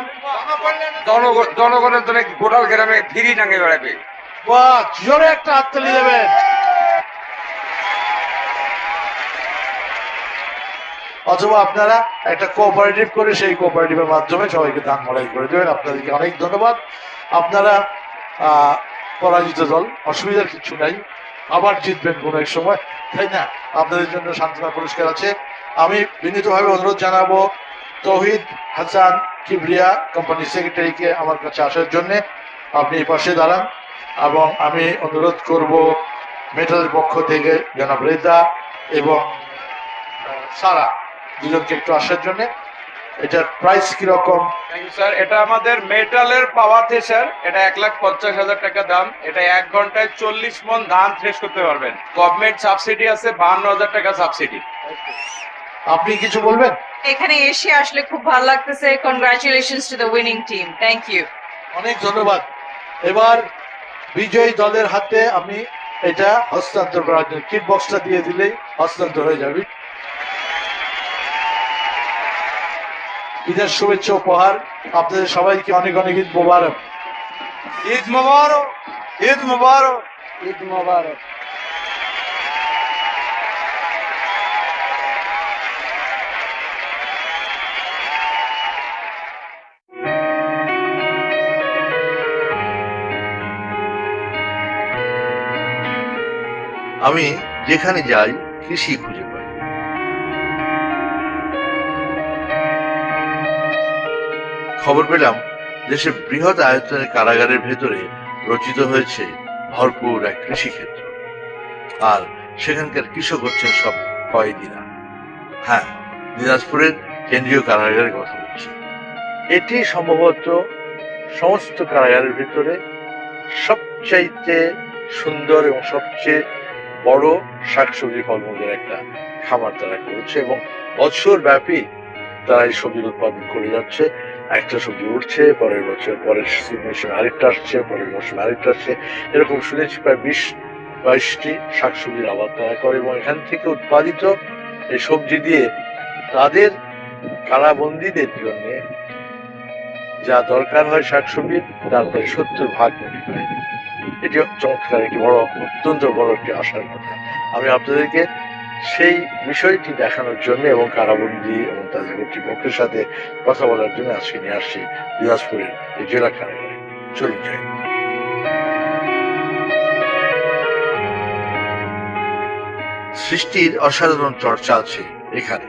জনগণের জন্য গোটাল গ্রামে ফিরি টাঙে বেড়াবে। বাহ, জোরে একটা হাততালি দেবেন। অথবা আপনারা একটা কোঅপারেটিভ করে সেই কোঅপারেটিভের মাধ্যমে সবাইকে ধান মাড়াই করে দেবেন। আপনাদেরকে অনেক ধন্যবাদ। আপনারা পরাজিত দল, অসুবিধার কিছু নাই, আবার জিতবেন কোনো এক সময়, তাই না? আপনাদের জন্য সান্ত্বনা পুরস্কার আছে। আমি বিনীতভাবে অনুরোধ জানাবো তৌহিদ হাসান কিবরিয়া কোম্পানি সেক্রেটারিকে আমার কাছে আসার জন্য। আপনি এই পাশে দাঁড়ান এবং আমি অনুরোধ করব মেটালের পক্ষ থেকে জনাব রেজা এবং সারা দুজনকে একটু আসার জন্য। এটার প্রাইস কিরকম? স্যার, এটা আমাদের মেটালের পাওয়ার থ্রেশার। এটা 1,50,000 টাকা দাম। এটা 1 ঘন্টায় 40 মণ ধান থ্রেশ করতে পারবেন। গভর্নমেন্ট সাবসিডি আছে, 52,000 টাকা সাবসিডি। আপনি কিছু বলবেন? এখানে এসে আসলে খুব ভালো লাগতেছে। Congratulations to the winning team. Thank you. অনেক ধন্যবাদ। এবার বিজয়ী দলের হাতে আমি এটা হস্তান্তর করার জন্য কিট বক্সটা দিয়ে দিলেই হস্তান্তর হয়ে যাবে। ঈদের শুভেচ্ছা উপহার আপনাদের সবাইকে অনেক অনেক ঈদ মোবারক। ঈদ মোবারক, ঈদ মোবারক, ঈদ মোবারক। আমি যেখানে যাই কৃষি খুঁজে পাই। খবর পেলাম দেশের বৃহৎ আয়তনের কারাগারের ভেতরে রচিত হয়েছে ভরপুর এক কৃষিক্ষেত্র, আর সেখানকার কৃষক হচ্ছেন সব কয়েদিরা। হ্যাঁ, দিনাজপুরের কেন্দ্রীয় কারাগারের কথা বলছি। এটি সম্ভবত সমস্ত কারাগারের ভিতরে সবচাইতে সুন্দর এবং সবচেয়ে বড় শাকসবজি ফলমূলের একটা খামার তারা করেছে এবং বছর ব্যাপী তারা এই সবজির উৎপাদন করে যাচ্ছে। একটা সবজি উঠছে, পরের বছর পরের মৌসুমে আরেকটা আসছে, পরের মৌসুমে আরেকটা আসছে, এরকম শুনেছি প্রায় 20-22টি শাকসবজির আবাদ তারা করে এবং এখান থেকে উৎপাদিত এই সবজি দিয়ে তাদের কারাবন্দীদের জন্য যা দরকার হয় শাকসবজি তার প্রায় 70% তৈরি করে। এটি চমৎকার একটি বড়, অত্যন্ত বড় একটি আশার কথা। আমি আপনাদেরকে সেই বিষয়টি দেখানোর জন্য এবং কারাবন্দী এবং তাদের কর্তৃপক্ষের সাথে কথা বলার জন্য আজকে নিয়ে আসছি দিনাজপুরের এই জেলা কারাগারে। চলুন যাই। সৃষ্টির অসাধারণ চর্চা আছে এখানে।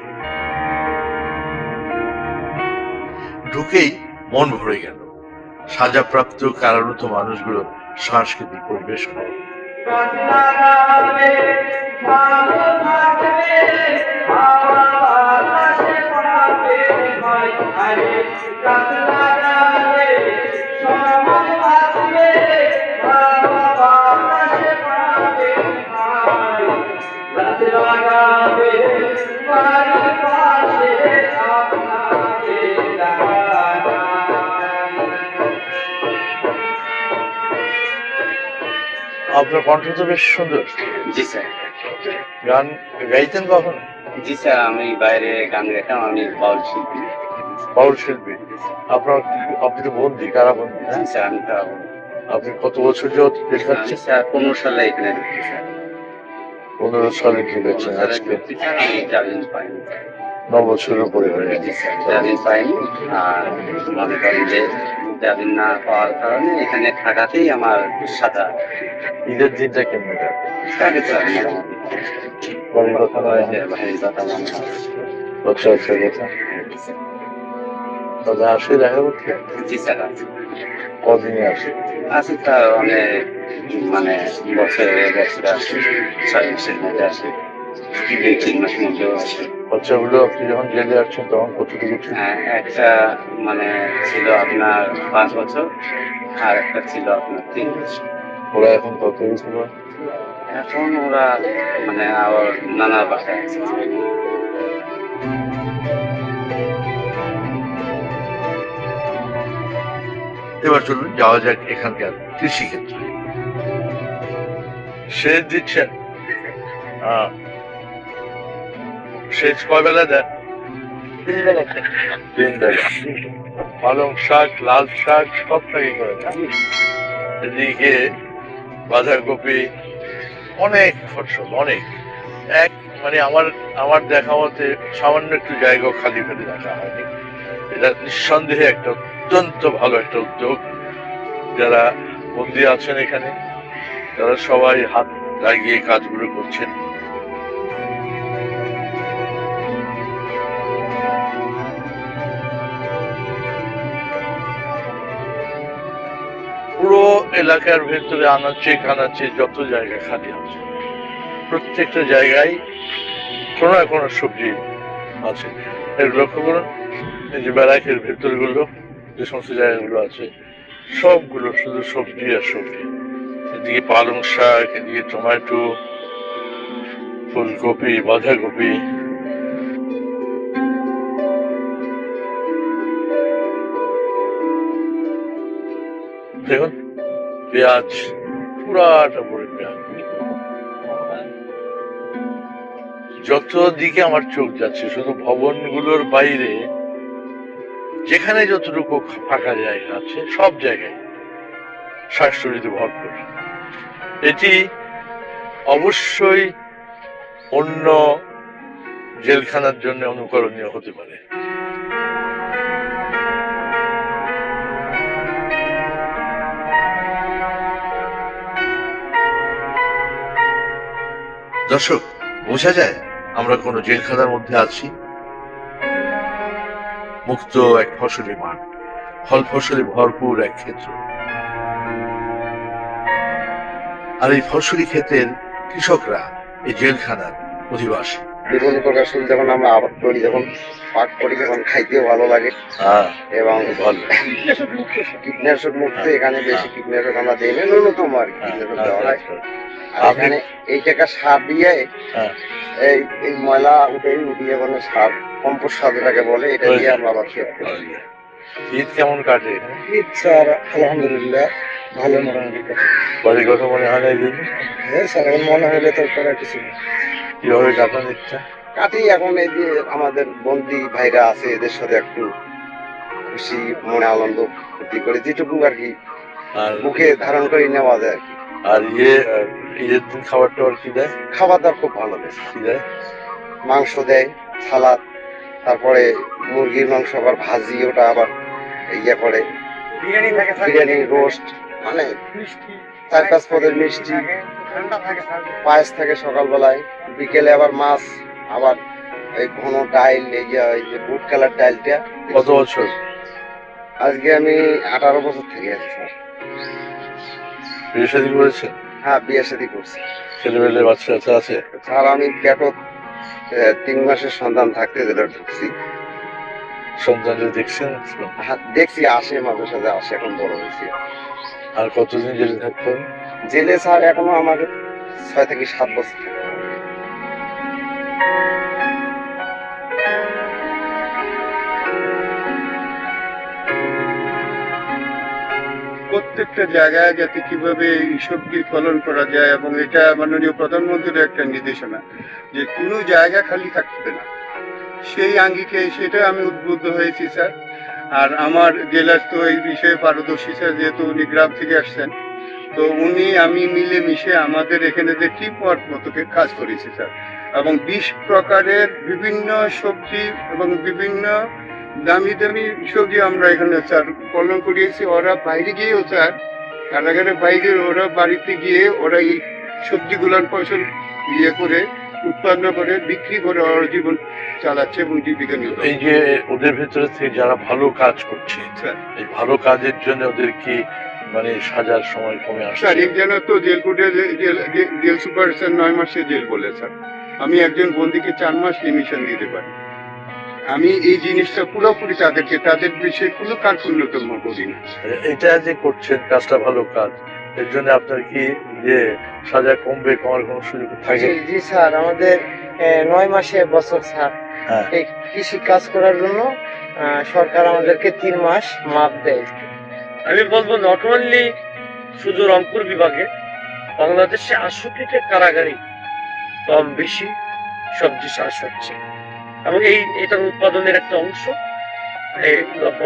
ঢুকেই মন ভরে গেল। সাজাপ্রাপ্ত কারারুদ্ধ মানুষগুলো সাংস্কৃতিক পরিবেশনা। আপনার কণ্ঠ তো বেশ সুন্দর। জি স্যার। গান গাইতেন কখন? জি স্যার, আমি বাইরে গান গাইতাম, আমি বাউল শিল্পী। বাউল শিল্পী। আপনি তো বন্দী, কারাবন্দী। জি স্যার, আমি আপনি কত বছর যাবত দেখাচ্ছেন? স্যার 15 সালে এখানে ঢুকি স্যার। 15 সালে ঢুকেছেন, আজকে আমি জামিন পাইনি। 9 বছরের উপরে হয়ে জি গেছে। স্যার, জামিন পাইনি। আর মনে করেন যে জামিন না পাওয়ার কারণে এখানে থাকাতেই আমার সাজা। ঈদের দিনটা কেমন কাটে? কাটে স্যার, বাড়ির কথা নয়, ভাইয়ের কথা মনে হয়। আচ্ছা আচ্ছা কথা। তাহলে আসে দেখা করতে? জি স্যার, আছে। কদিনে আসে? আছে স্যার, অনেক মানে বছরে আসে, 6 মাসের মধ্যে আসে, 2-3 মাসের মধ্যেও আসে। বাচ্চাগুলো আপনি যখন জেলে আসছেন তখন কতটুকু ছিল? হ্যাঁ, একটা মানে ছিল আপনার 5 বছর, আর একটা ছিল আপনার 3 বছর। ওরা এখন কত বছর? এখন ওরা মানে আবার নানার বাসায় আছে। এবার চলুন যাওয়া যাক এখানকার কৃষিক্ষেত্রে। সেচ দিচ্ছেন? সেচ কয় বেলা দেন? 3 বেলা। পালং শাক, লাল শাক সব থাকি করে না? এদিকে বাঁধাকপি, অনেক ফসল, অনেক। এক মানে আমার দেখা মতে সামান্য একটু জায়গা খালি ফেলে রাখা হয়নি। এটা নিঃসন্দেহে একটা অত্যন্ত ভালো একটা উদ্যোগ। যারা বন্দী আছেন এখানে, তারা সবাই হাত লাগিয়ে কাজগুলো করছেন। পুরো এলাকার ভেতরে আনাচে কানাচে যত জায়গা খালি আছে, প্রত্যেকটা জায়গায় কোনো না কোনো সবজি আছে। এর লক্ষ্য করুন, এই যে ব্যারাকের ভেতরগুলো যে সমস্ত জায়গাগুলো আছে, সবগুলো শুধু সবজি আর সবজি। এদিকে পালং শাক, এদিকে টমেটো, ফুলকপি, বাঁধাকপি। দেখুন পেঁয়াজ, পুরাটা ভরে পেঁয়াজ। যত দিকে আমার চোখ যাচ্ছে, শুধু ভবনগুলোর বাইরে যেখানে যতটুকু ফাঁকা জায়গা আছে, সব জায়গায় শাকসবজিতে ভরপুর। এটি অবশ্যই অন্য জেলখানার জন্য অনুকরণীয় হতে পারে। দর্শক, বোঝা যায় আমরা কোন জেলখানার মধ্যে আছি। মুক্ত এক ফসলি মাঠ, ফল ফসলে ভরপুর এক ক্ষেত্র। আর এই ফসলি ক্ষেতের কৃষকরা এই জেলখানার অধিবাসী। বিভিন্ন প্রকার সবজি যখন আমরা আবাদ করি, যখন পাক করি, যখন খাইতেও ভালো লাগে এবং ভালো কীটনাশক মুক্ত। এখানে বেশি কীটনাশক আমরা দিই না, ন্যূনতম আর কি কীটনাশক দেওয়া হয়। আর এখানে এই টাকা সার দিয়ে এই ময়লা উঠিয়ে মানে সার, কম্পোস্ট সার যেটাকে বলে, এটা দিয়ে আমরা আবার খেয়ে করি। ঈদ কেমন কাটে? ঈদ স্যার আলহামদুলিল্লাহ ভালো মোটামুটি কাটে। বাড়ির কথা মনে হয় না এই দিন? হ্যাঁ স্যার, এখন মনে হলে তো করার কিছু নেই। কিভাবে কাটানোর ইচ্ছা? কাটি এখন এই যে আমাদের বন্দী ভাইরা আছে, এদের সাথে একটু খুশি মনে আনন্দ ফুর্তি করে যেটুকু আর কি মুখে ধারণ করে নেওয়া যায় আর কি। আর ঈদের দিন খাবার টাবার কি দেয়? খাবার দাবার খুব ভালো দেয়। কি দেয়? মাংস দেয়, সালাদ, তারপরে মুরগির মাংস, আবার ভাজি, ওটা আবার ইয়ে করে বিরিয়ানি, রোস্ট, মানে 4-5 পদের মিষ্টি, পায়েস থাকে সকালবেলায়, বিকেলে আবার মাছ, আবার এই ঘন ডাইল, এই যে বুট কালার ডাইলটা। কত বছর? আজকে আমি 18 বছর থেকে আছি স্যার। বিয়ে শাদী করেছেন? হ্যাঁ, বিয়ে শাদী করছি ছেলেমেলে বাচ্চা কাচ্চা আছে? স্যার। আমি পেটত 3 মাসের সন্তান থাকতে যেটা ঢুকছি। সন্তানরা দেখছেন? হ্যাঁ, দেখছি, আসে মাঝে সাথে আসে, এখন বড় হয়েছি। আর কতদিন জেলে থাকতে হবে? জেলে স্যার এখনো আমার 6 থেকে 7 বছর থাকতে হবে। প্রত্যেকটা জায়গায় যাতে কিভাবে এই সবজি ফলন করা যায়, এবং এটা মাননীয় প্রধানমন্ত্রীর একটা নির্দেশনা যে কোনো জায়গা খালি থাকবে না, সেই আঙ্গিকে সেটা আমি উদ্বুদ্ধ হয়েছি স্যার। আর আমার জেলার তো এই বিষয়ে পারদর্শী স্যার, যেহেতু উনি গ্রাম থেকে আসছেন, তো উনি আমি মিলে মিশে আমাদের এখানে যে টিম ওয়ার্ক মতোকে কাজ করেছি স্যার, এবং 20 প্রকারের বিভিন্ন সবজি এবং বিভিন্ন দামি দামি সবজি আমরা এখানে স্যার ফলন করিয়েছি। ওরা বাইরে গিয়েও স্যার, কারাগারের বাইরে ওরা বাড়িতে গিয়ে ওরা এই সবজিগুলার ফসল ইয়ে করে উৎপন্ন করে বিক্রি করে ওর জীবন চালাচ্ছে এবং জীবিকা নির্বাহ। এই যে ওদের ভেতরে থেকে যারা ভালো কাজ করছে, এই ভালো কাজের জন্য ওদের কি মানে সাজার সময় কমে আসছে? স্যার একজনের তো জেল কোর্টে জেল সুপার স্যার 9 মাসে জেল বলে স্যার। আমি একজন বন্দীকে 4 মাস রিমিশন দিতে পারি। আমি এই জিনিসটা পুরোপুরি তাদের বিষয়ে কোনো কার্পণ্যতম করি না। এটা যে করছেন কাজটা ভালো কাজ, এর জন্য আপনার কি যে সাজা কমবে, কমার কোনো সুযোগ থাকে? জি স্যার, আমাদের 9 মাসে বছর স্যার। হ্যাঁ। এই কৃষি কাজ করার জন্য সরকার আমাদেরকে 3 মাস মাপ দেয়। আমি বলবো নট অনলি শুধু রংপুর বিভাগে, বাংলাদেশে 68টা কারাগারে কম বেশি সবজি চাষ হচ্ছে, এবং এটার উৎপাদনের একটা অংশ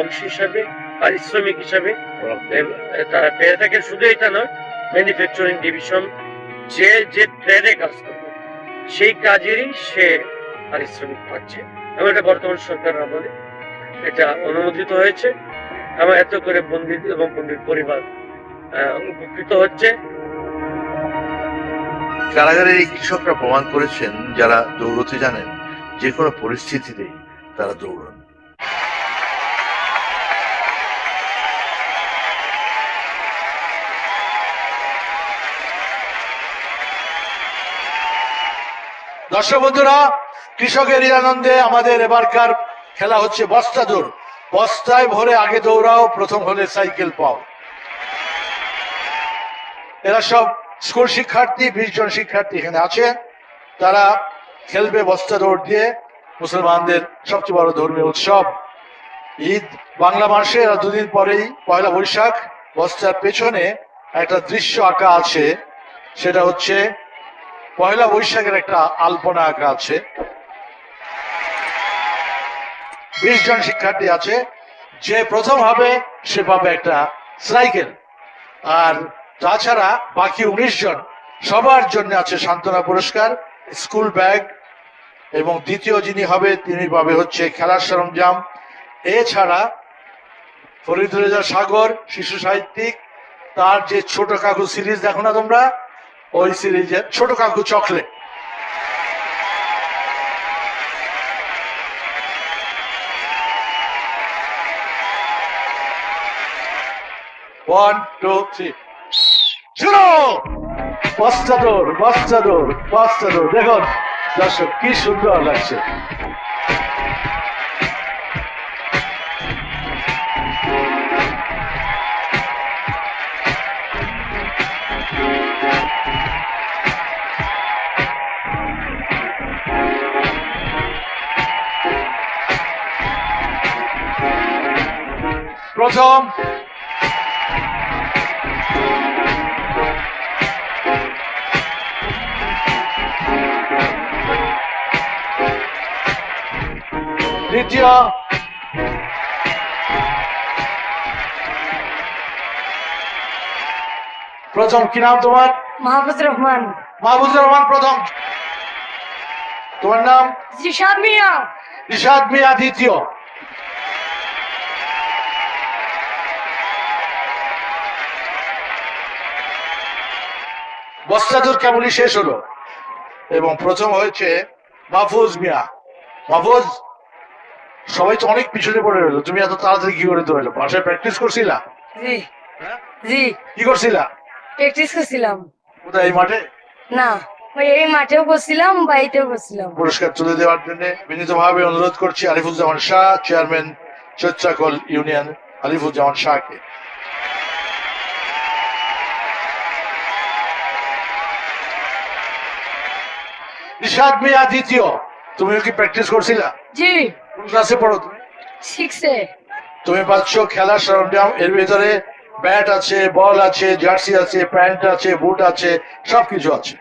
অংশ হিসাবে পারিশ্রমিক হিসাবে তারা পেয়ে থাকে। শুধু এটা নয়, ম্যানুফ্যাকচারিং ডিভিশন যে ট্রেডে কাজ করবে সেই কাজেরই সে পারিশ্রমিক পাচ্ছে, এবং এটা বর্তমান সরকার আমলে এটা অনুমোদিত হয়েছে, এবং এত করে বন্দী এবং বন্দীর পরিবার উপকৃত হচ্ছে। কারাগারের এই কৃষকরা প্রমাণ করেছেন যারা দৌড়তে জানেন যে কোনো পরিস্থিতিতেই তারা দৌড়ান। দর্শক বন্ধুরা, কৃষকের এই আনন্দে আমাদের এবারকার খেলা হচ্ছে বস্তা দৌড়। বস্তায় ভরে আগে দৌড়াও, প্রথম হলে সাইকেল পাও। এরা সব স্কুল শিক্ষার্থী, 20 জন শিক্ষার্থী এখানে আছে। তারা খেলবে বস্তা দৌড় দিয়ে, মুসলমানদের সবচেয়ে বড় ধর্মীয় উৎসব ঈদ বাংলা মাসে। এরা 2 দিন পরেই পয়লা বৈশাখ। বস্তার পেছনে একটা দৃশ্য আঁকা আছে, সেটা হচ্ছে পয়লা বৈশাখের একটা আলপনা আঁকা আছে। 20 জন শিক্ষার্থী আছে, যে প্রথম হবে সে পাবে একটা সাইকেল। আর তাছাড়া বাকি 19 জন সবার জন্য আছে সান্ত্বনা পুরস্কার, স্কুল ব্যাগ, এবং দ্বিতীয় যিনি হবে তিনি পাবে হচ্ছে খেলার সরঞ্জাম। এছাড়া ফরিদ রেজা সাগর, শিশু সাহিত্যিক, তার যে ছোট কাকু সিরিজ দেখো না তোমরা, ওই সিরিজের ছোট কাকু চকলেট। One, two, three. শুরু! বস্তা দৌড়, বস্তা দৌড়, বস্তা দৌড়। দেখুন দর্শক কি সুন্দর লাগছে। প্রথম দ্বিতীয় প্রথম কি নাম তোমার? মাহফুজুর রহমান। মাহফুজুর রহমান প্রথম। তোমার নাম? জিশাদ মিয়া। জিশাদ মিয়া দ্বিতীয়। বস্তাদুর কেবলই শেষ হলো এবং প্রথম হয়েছে মাহফুজ মিয়া। মাহফুজ সবাই তো অনেক পিছনে পড়ে রইলো, তুমি এত তাড়াতাড়ি কি করে দৌড়াইলো? বাসায় প্র্যাকটিস করছিলা? জি জি কি করছিলা? প্র্যাকটিস করছিলাম। কোথায়, এই মাঠে? না, ওই এই মাঠেও করছিলাম, বাড়িতেও করছিলাম। পুরস্কার তুলে দেওয়ার জন্য বিনীতভাবে অনুরোধ করছি আরিফুজ্জামান শাহ, চেয়ারম্যান চৈত্রাকল ইউনিয়ন আরিফুজ্জামান শাহকে। নিশাদ মিয়া দ্বিতীয়, তুমিও কি প্র্যাকটিস করছিলা? জি কোন ক্লাসে পড়ো তুমি? 6-এ। তুমি পাচ্ছ খেলার সরঞ্জাম, এর ভিতরে ব্যাট আছে, বল আছে, জার্সি আছে, প্যান্ট আছে, বুট আছে, সবকিছু আছে।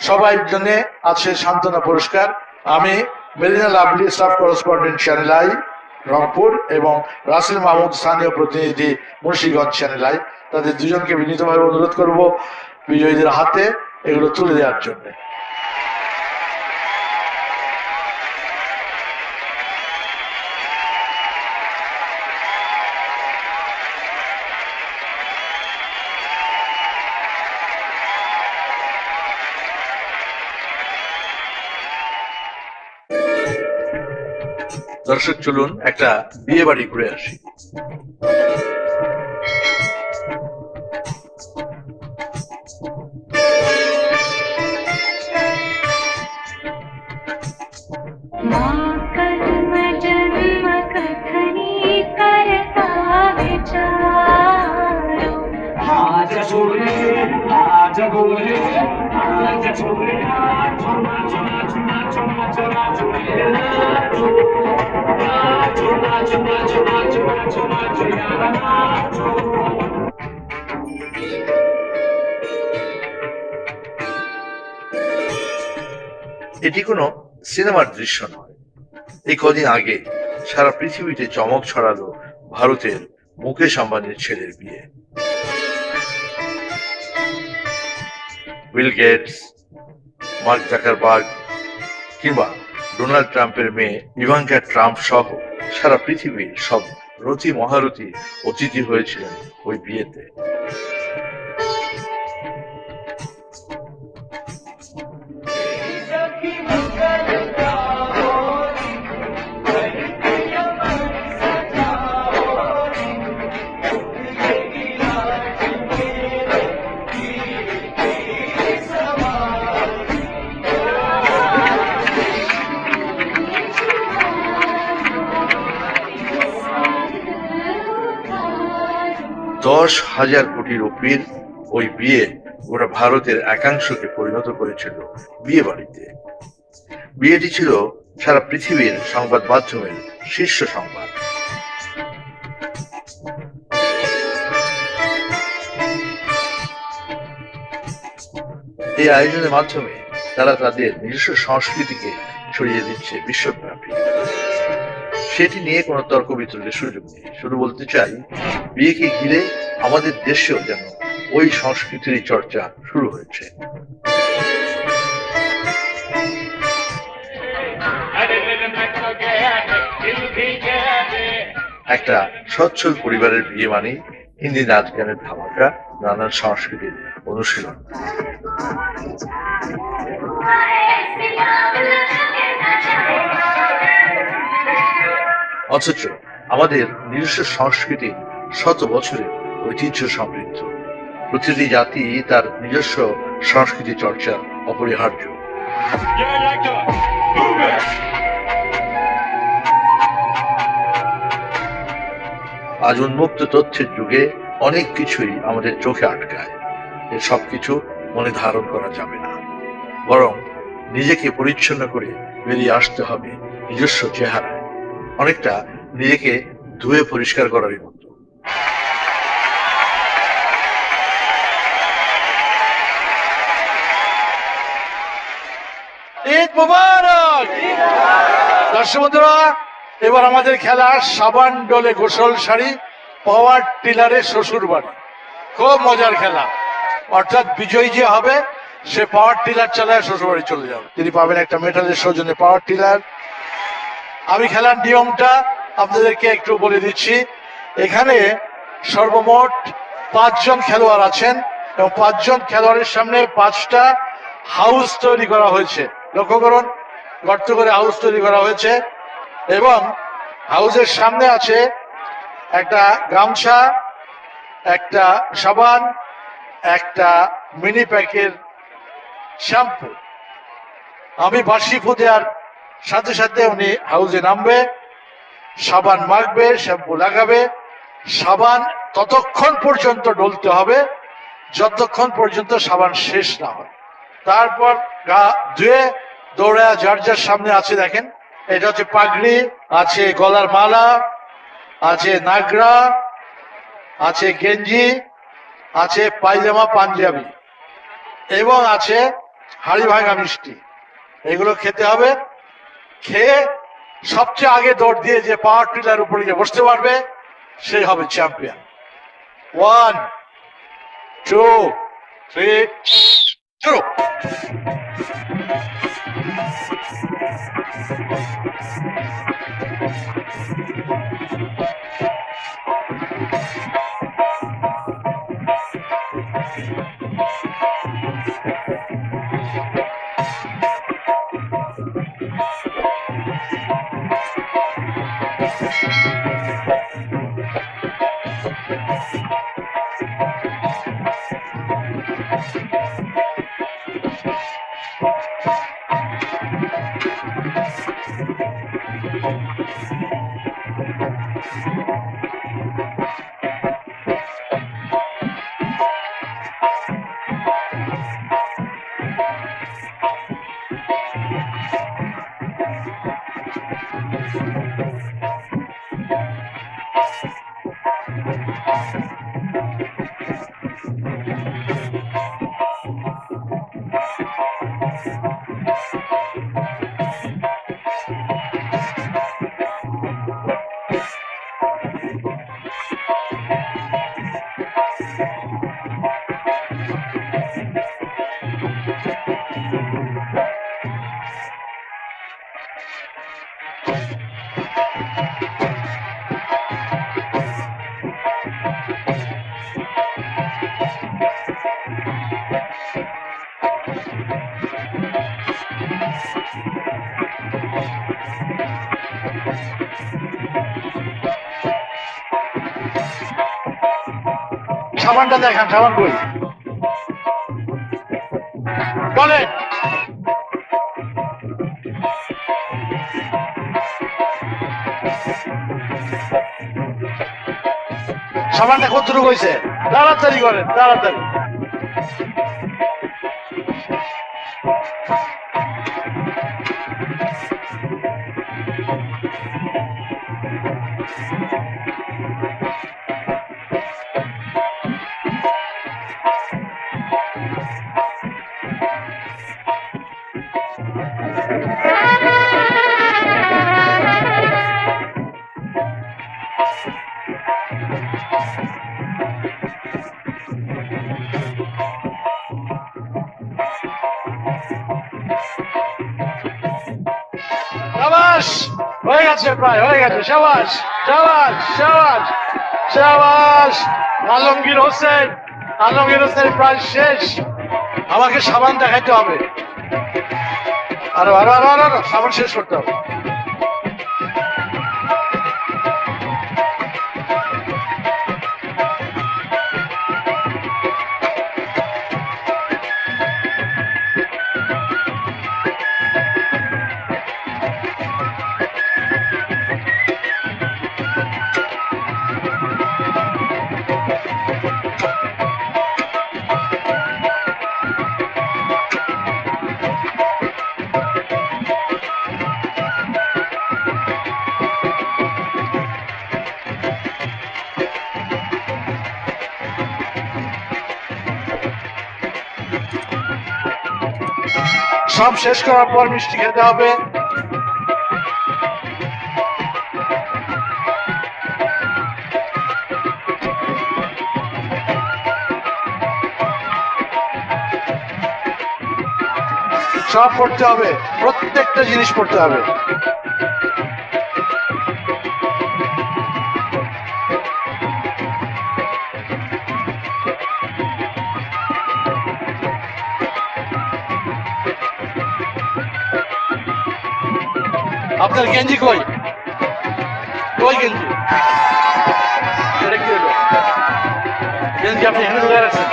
সবাই জন্য আছে সান্ত্বনা পুরস্কার। আমি Marina lovely, staff correspondent channel I Rangpur, এবং রাসেল মাহমুদ স্থানীয় প্রতিনিধি মুন্সিগঞ্জ চ্যানেল আই, তাদের দুজনকে বিনীতভাবে অনুরোধ করব বিজয়ীদের হাতে এগুলো তুলে দেওয়ার জন্য। দর্শক, চলুন একটা বিয়ে বাড়ি ঘুরে আসি। এটি কোনো সিনেমার দৃশ্য নয়। এই কদিন আগে সারা পৃথিবীতে চমক ছড়ালো ভারতের মুকেশ আম্বানির ছেলের বিয়ে। বিল গেটস, মার্ক জাকারবার্গ কিংবা ডোনাল্ড ট্রাম্পের মেয়ে ইভাঙ্কা ট্রাম্প সহ সারা পৃথিবীর সব রতি মহারথী অতিথি হয়েছিলেন ওই বিয়েতে। $10,000 কোটি রুপির ওই বিয়ে গোটা ভারতের একাংশকে পরিণত করেছিল বিয়ে বাড়িতে। বিয়েটি ছিল সারা পৃথিবীর সংবাদ মাধ্যমের শীর্ষ সংবাদ। এই আয়োজনের মাধ্যমে তারা তাদের নিজস্ব সংস্কৃতিকে ছড়িয়ে দিচ্ছে বিশ্বব্যাপী। সেটি নিয়ে কোনো তর্ক বিতর্কের সুযোগ নেই। শুধু বলতে চাই, বিয়েকে ঘিরে আমাদের দেশেও যেন ওই সংস্কৃতির চর্চা শুরু হয়েছে। একটা সচ্ছল পরিবারের বিয়ে মানে হিন্দি নাচ গানের ধামাকা, নানান সংস্কৃতির অনুশীলন। অথচ আমাদের নিজস্ব সংস্কৃতি শত বছরের ঐতিহ্য সমৃদ্ধ। প্রতিটি জাতি তার নিজস্ব সংস্কৃতি চর্চা অপরিহার্য। আজ উন্মুক্ত তথ্যের যুগে অনেক কিছুই আমাদের চোখে আটকায়। এর সবকিছু মনে ধারণ করা যাবে না, বরং নিজেকে পরিচ্ছন্ন করে বেরিয়ে আসতে হবে নিজস্ব চেহারায়, অনেকটা নিজেকে ধুয়ে পরিষ্কার করারই মতো। ঈদ মুবারক। দর্শক বন্ধুরা, এবার আমাদের খেলা সাবান ডোলে গোসল শাড়ি, পাওয়ার টিলারে শ্বশুর বাড়ি। খুব মজার খেলা, অর্থাৎ বিজয়ী যে হবে সে পাওয়ার টিলার চালায় শ্বশুর বাড়ি চলে যাবে। তিনি পাবেন একটা মেটালের সৌজন্যে পাওয়ার টিলার। আমি খেলার নিয়মটা আপনাদেরকে একটু বলে দিচ্ছি। এখানে সর্বমোট 5 জন খেলোয়াড় আছেন এবং 5 জন খেলোয়াড়ের সামনে 5টা হাউস তৈরি করা হয়েছে, লক্ষ্য করুন, গর্ত করে হাউস তৈরি করা হয়েছে এবং হাউসের সামনে আছে একটা গামছা, একটা সাবান, একটা মিনি প্যাকের শ্যাম্পু। আমি বাঁশি ফু দেওয়ার সাথে সাথে উনি হাউসে নামবে, সাবান মাখবে, শ্যাম্পু লাগাবে। সাবান ততক্ষণ পর্যন্ত ডলতে হবে যতক্ষণ পর্যন্ত সাবান শেষ না হয়। তারপর গা ধুয়ে দৌড়া যার যার সামনে আছে, দেখেন এটা হচ্ছে পাগড়ি, আছে গলার মালা, আছে নাগরা, আছে গেঞ্জি, আছে পায়জামা পাঞ্জাবি এবং আছে হাড়ি ভাঙা মিষ্টি। এগুলো খেতে হবে। খেয়ে সবচেয়ে আগে দৌড় দিয়ে যে পাওয়ার টিলার উপরে গিয়ে বসতে পারবে সেই হবে চ্যাম্পিয়ন। 1 2 3 শুরু। সাবানটা দেখান, সাবান কই বলে? সাবানটা কতটুকু হয়েছে? তাড়াতাড়ি করেন, তাড়াতাড়ি। শাবাশ, হয়ে গেছে, প্রায় হয়ে গেছে। শাবাশ, শাবাশ, শাবাশ, শাবাশ। আলমগীর হোসেন, আলমগীর হোসেন প্রায় শেষ। আমাকে সাবান দেখাইতে হবে, আরো আরো আরো আরো সাবান শেষ করতে হবে। সব শেষ করার পর মিষ্টি খেতে হবে। সব পড়তে হবে, প্রত্যেকটা জিনিস পড়তে হবে। আপনার গেঞ্জি কই? কই গেঞ্জি? এটা কি হলো? গেঞ্জি আপনি এখানে ঢুকে রাখছেন?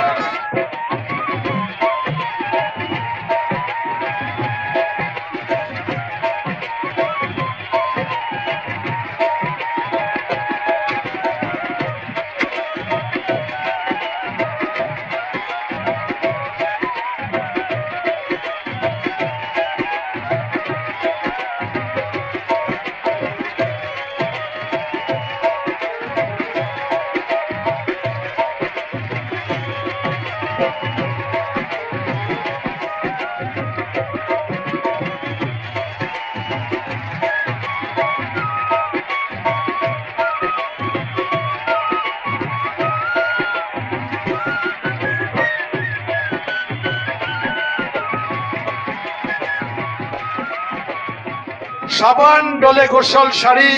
সাবান ডলে গোসল শাড়ি,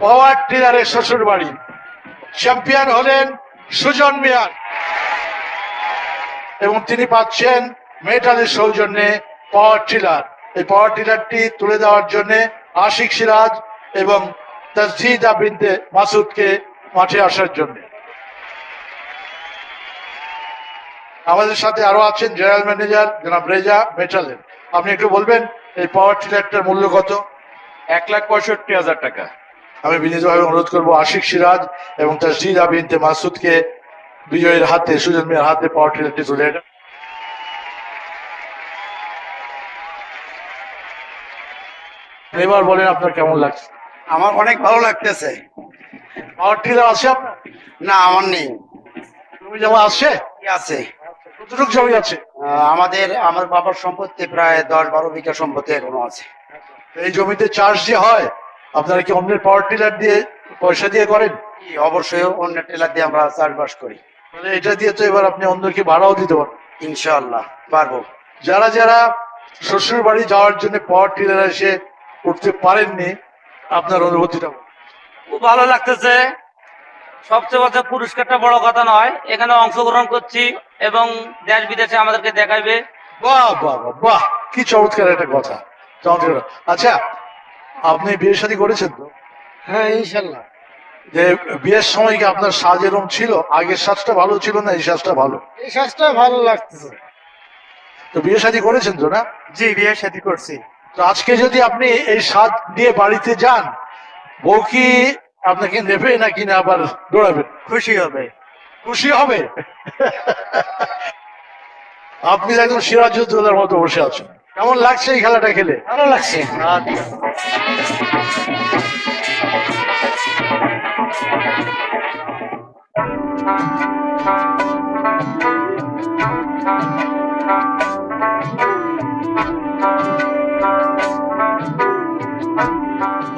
পাওয়ার টিলারের শ্বশুর বাড়ি। চ্যাম্পিয়ন হলেন সুজন মিয়ার এবং তিনি পাচ্ছেন মেটালের সৌজন্যে পাওয়ার টিলার। এই পাওয়ার টিলারটি তুলে দেওয়ার জন্য আশিক সিরাজ এবং তাসজিদা বিনতে মাসুদকে মাঠে আসার জন্য। আমাদের সাথে আরো আছেন জেনারেল ম্যানেজার জনাব রেজা মেটালের। আপনি একটু বলবেন এই পাওয়ার টিলারটার মূল্য কত? 1,65,000 টাকা। আমি বিনীতভাবে অনুরোধ করবো আশিক সিরাজ এবং তাসজিদা বিনতে মাসুদকে বিজয়ের হাতে, সুজন মিয়ার হাতে পাওয়ার টিলারটি তুলে দেন। এবার বলেন আপনার কেমন লাগছে? আমার অনেক ভালো লাগতেছে। পাওয়ার টিলার আছে আপনার? না, আমার নেই। জমি জমা আছে? আছে। কতটুকু জমি আছে? আমার বাবার সম্পত্তি প্রায় 10-12 বিঘা সম্পত্তি এখনো আছে। এই জমিতে চাষ যে হয়, আপনারা কি অন্যের পাওয়ার টিলার দিয়ে পয়সা দিয়ে করেন? অবশ্যই অন্য টেলার দিয়ে আমরা চাষবাস করি। তাহলে এটা দিয়ে তো এবার আপনি অন্যকে ভাড়াও দিতে পারেন। ইনশাআল্লাহ পারবো। যারা যারা শ্বশুর বাড়ি যাওয়ার জন্য পাওয়ার টিলার এসে উঠতে পারেননি, আপনার অনুভূতিটা? খুব ভালো লাগতেছে। সবচেয়ে বড় পুরস্কারটা বড় কথা নয়, এখানে অংশগ্রহণ করছি এবং দেশ বিদেশে আমাদেরকে দেখাইবে। বাহ বাহ বাহ বাহ, কি চমৎকার একটা কথা, চমৎকার। আচ্ছা, আপনি বিয়ে শাদী করেছেন তো? হ্যাঁ, ইনশাআল্লাহ। যে বিয়ের সময় কি আপনার সাজ এরকম ছিল? আগের সাজটা ভালো ছিল না এই সাজটা ভালো? এই সাজটা ভালো লাগতেছে। তো বিয়ে শাদী করেছেন তো না? জি, বিয়ে শাদী করছি। তো আজকে যদি আপনি এই সাজ দিয়ে বাড়িতে যান, বউ কি আপনাকে নেবে নাকি না আবার দৌড়াবে? খুশি হবে। খুশি হবে? আপনি একদম সিরাজউদ্দৌলার মতো বসে আছেন। কেমন লাগছে এই খেলাটা খেলে? ভালো লাগছে।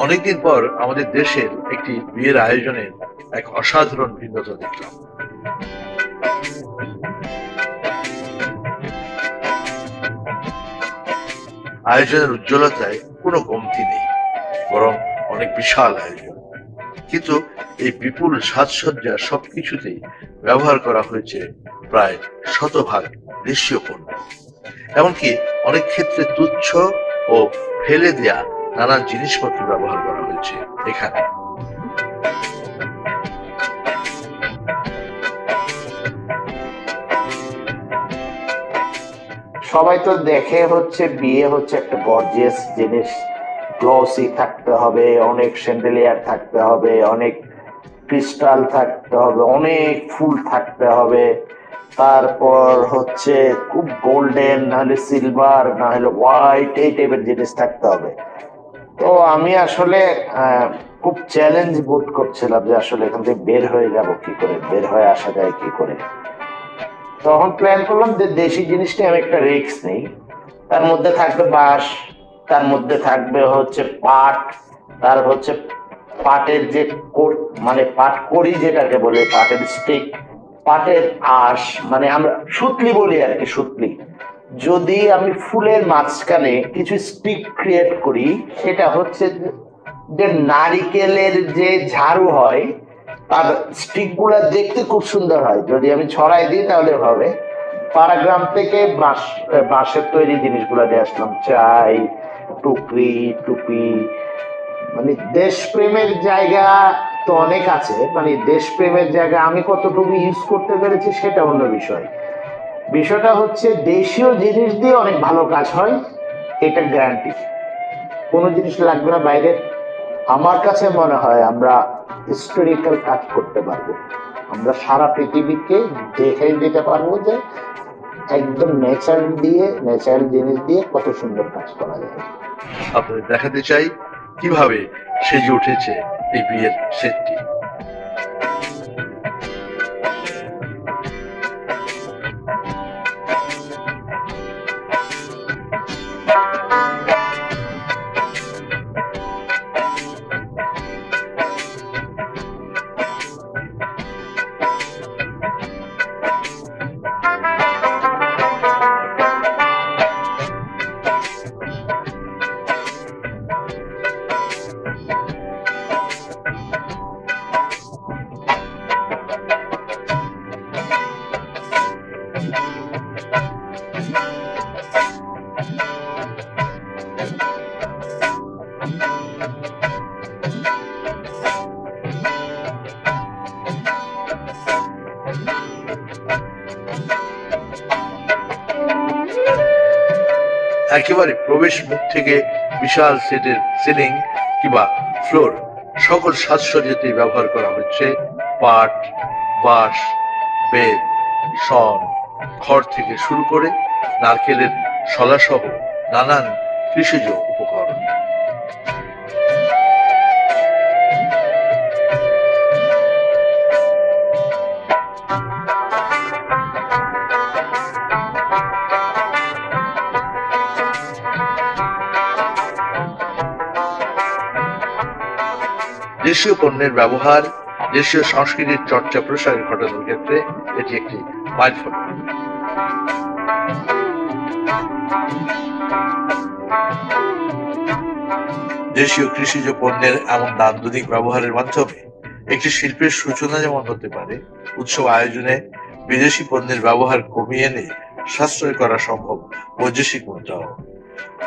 অনেকদিন পর আমাদের দেশের একটি বিয়ের আয়োজনের এক অসাধারণ ভিন্নতা দেখলাম। আয়োজনের উজ্জ্বলতায় কোনো কমতি নেই, বরং অনেক বিশাল আয়োজন। কিন্তু এই বিপুল সাজসজ্জা সবকিছুতেই ব্যবহার করা হয়েছে প্রায় 100% দেশীয় পণ্য। এমনকি অনেক ক্ষেত্রে তুচ্ছ ও ফেলে দেয়া নানান জিনিসপত্র ব্যবহার করা হয়েছে এখানে। সবাই তো দেখে হচ্ছে বিয়ে হচ্ছে একটা গর্জিয়াস জিনিস, গ্লসি থাকতে হবে, অনেক স্যান্ডেলিয়ার থাকতে হবে, অনেক ক্রিস্টাল থাকতে হবে, অনেক ফুল থাকতে হবে, তারপর হচ্ছে খুব গোল্ডেন নাহলে সিলভার নাহলে হোয়াইট এই টাইপের জিনিস থাকতে হবে। তো আমি আসলে খুব চ্যালেঞ্জ বোধ করছিলাম যে আসলে এখান থেকে বের হয়ে যাব কি করে, বের হয়ে আসা যায় কি করে। তখন প্ল্যান করলাম যে দেশি জিনিসটা আমি একটা রিস্ক নেই। তার মধ্যে থাকবে বাঁশ, তার মধ্যে থাকবে হচ্ছে পাট, তার হচ্ছে পাটের যে মানে পাট কড়ি যেটাকে বলে, পাটের স্টিক, পাটের আঁশ, মানে আমরা সুতলি বলি আর কি, সুতলি। যদি আমি ফুলের মাঝখানে কিছু স্টিক ক্রিয়েট করি, সেটা হচ্ছে যে নারিকেলের যে ঝাড়ু হয় তার স্টিক গুলা দেখতে খুব সুন্দর হয়। যদি আমি ছড়াই দিই তাহলে হবে। পাড়াগ্রাম থেকে বাঁশের তৈরি জিনিসগুলো নিয়ে আসলাম, চাই, টুকরি টুপি, মানে দেশপ্রেমের জায়গা তো অনেক আছে, মানে দেশপ্রেমের জায়গা আমি কতটুকু ইউজ করতে পেরেছি সেটা অন্য বিষয়। বিষয়টা হচ্ছে দেশীয় জিনিস দিয়ে অনেক ভালো কাজ হয়, এটা গ্যারান্টি। কোনো জিনিস লাগবে না বাইরের। আমার কাছে মনে হয় আমরা হিস্টোরিক্যাল কাজ করতে পারবো, আমরা সারা পৃথিবীকে দেখে দিতে পারবো যে একদম ন্যাচারাল জিনিস দিয়ে কত সুন্দর কাজ করা যায়। আপনাদের দেখাতে চাই কিভাবে সেজে উঠেছে এই বিয়ের সেটটি। একেবারে প্রবেশ মুখ থেকে বিশাল সেটের সিলিং কিংবা ফ্লোর সকল সাজসজ্জাতেই ব্যবহার করা হচ্ছে পাট, বাঁশ, বেত, শন, খড় থেকে শুরু করে নারকেলের শলাসহ নানান কৃষিজ উপকরণ। দেশীয় পণ্যের ব্যবহার দেশীয় সংস্কৃতির চর্চা প্রসার ঘটানোর ক্ষেত্রে এটি একটি মাইলফলক। দেশীয় কৃষিজ পণ্যের এমন নান্দনিক ব্যবহারের মাধ্যমে একটি শিল্পের সূচনা যেমন হতে পারে, উৎসব আয়োজনে বিদেশি পণ্যের ব্যবহার কমিয়ে এনে সাশ্রয় করা সম্ভব বৈদেশিক মুদ্রাও।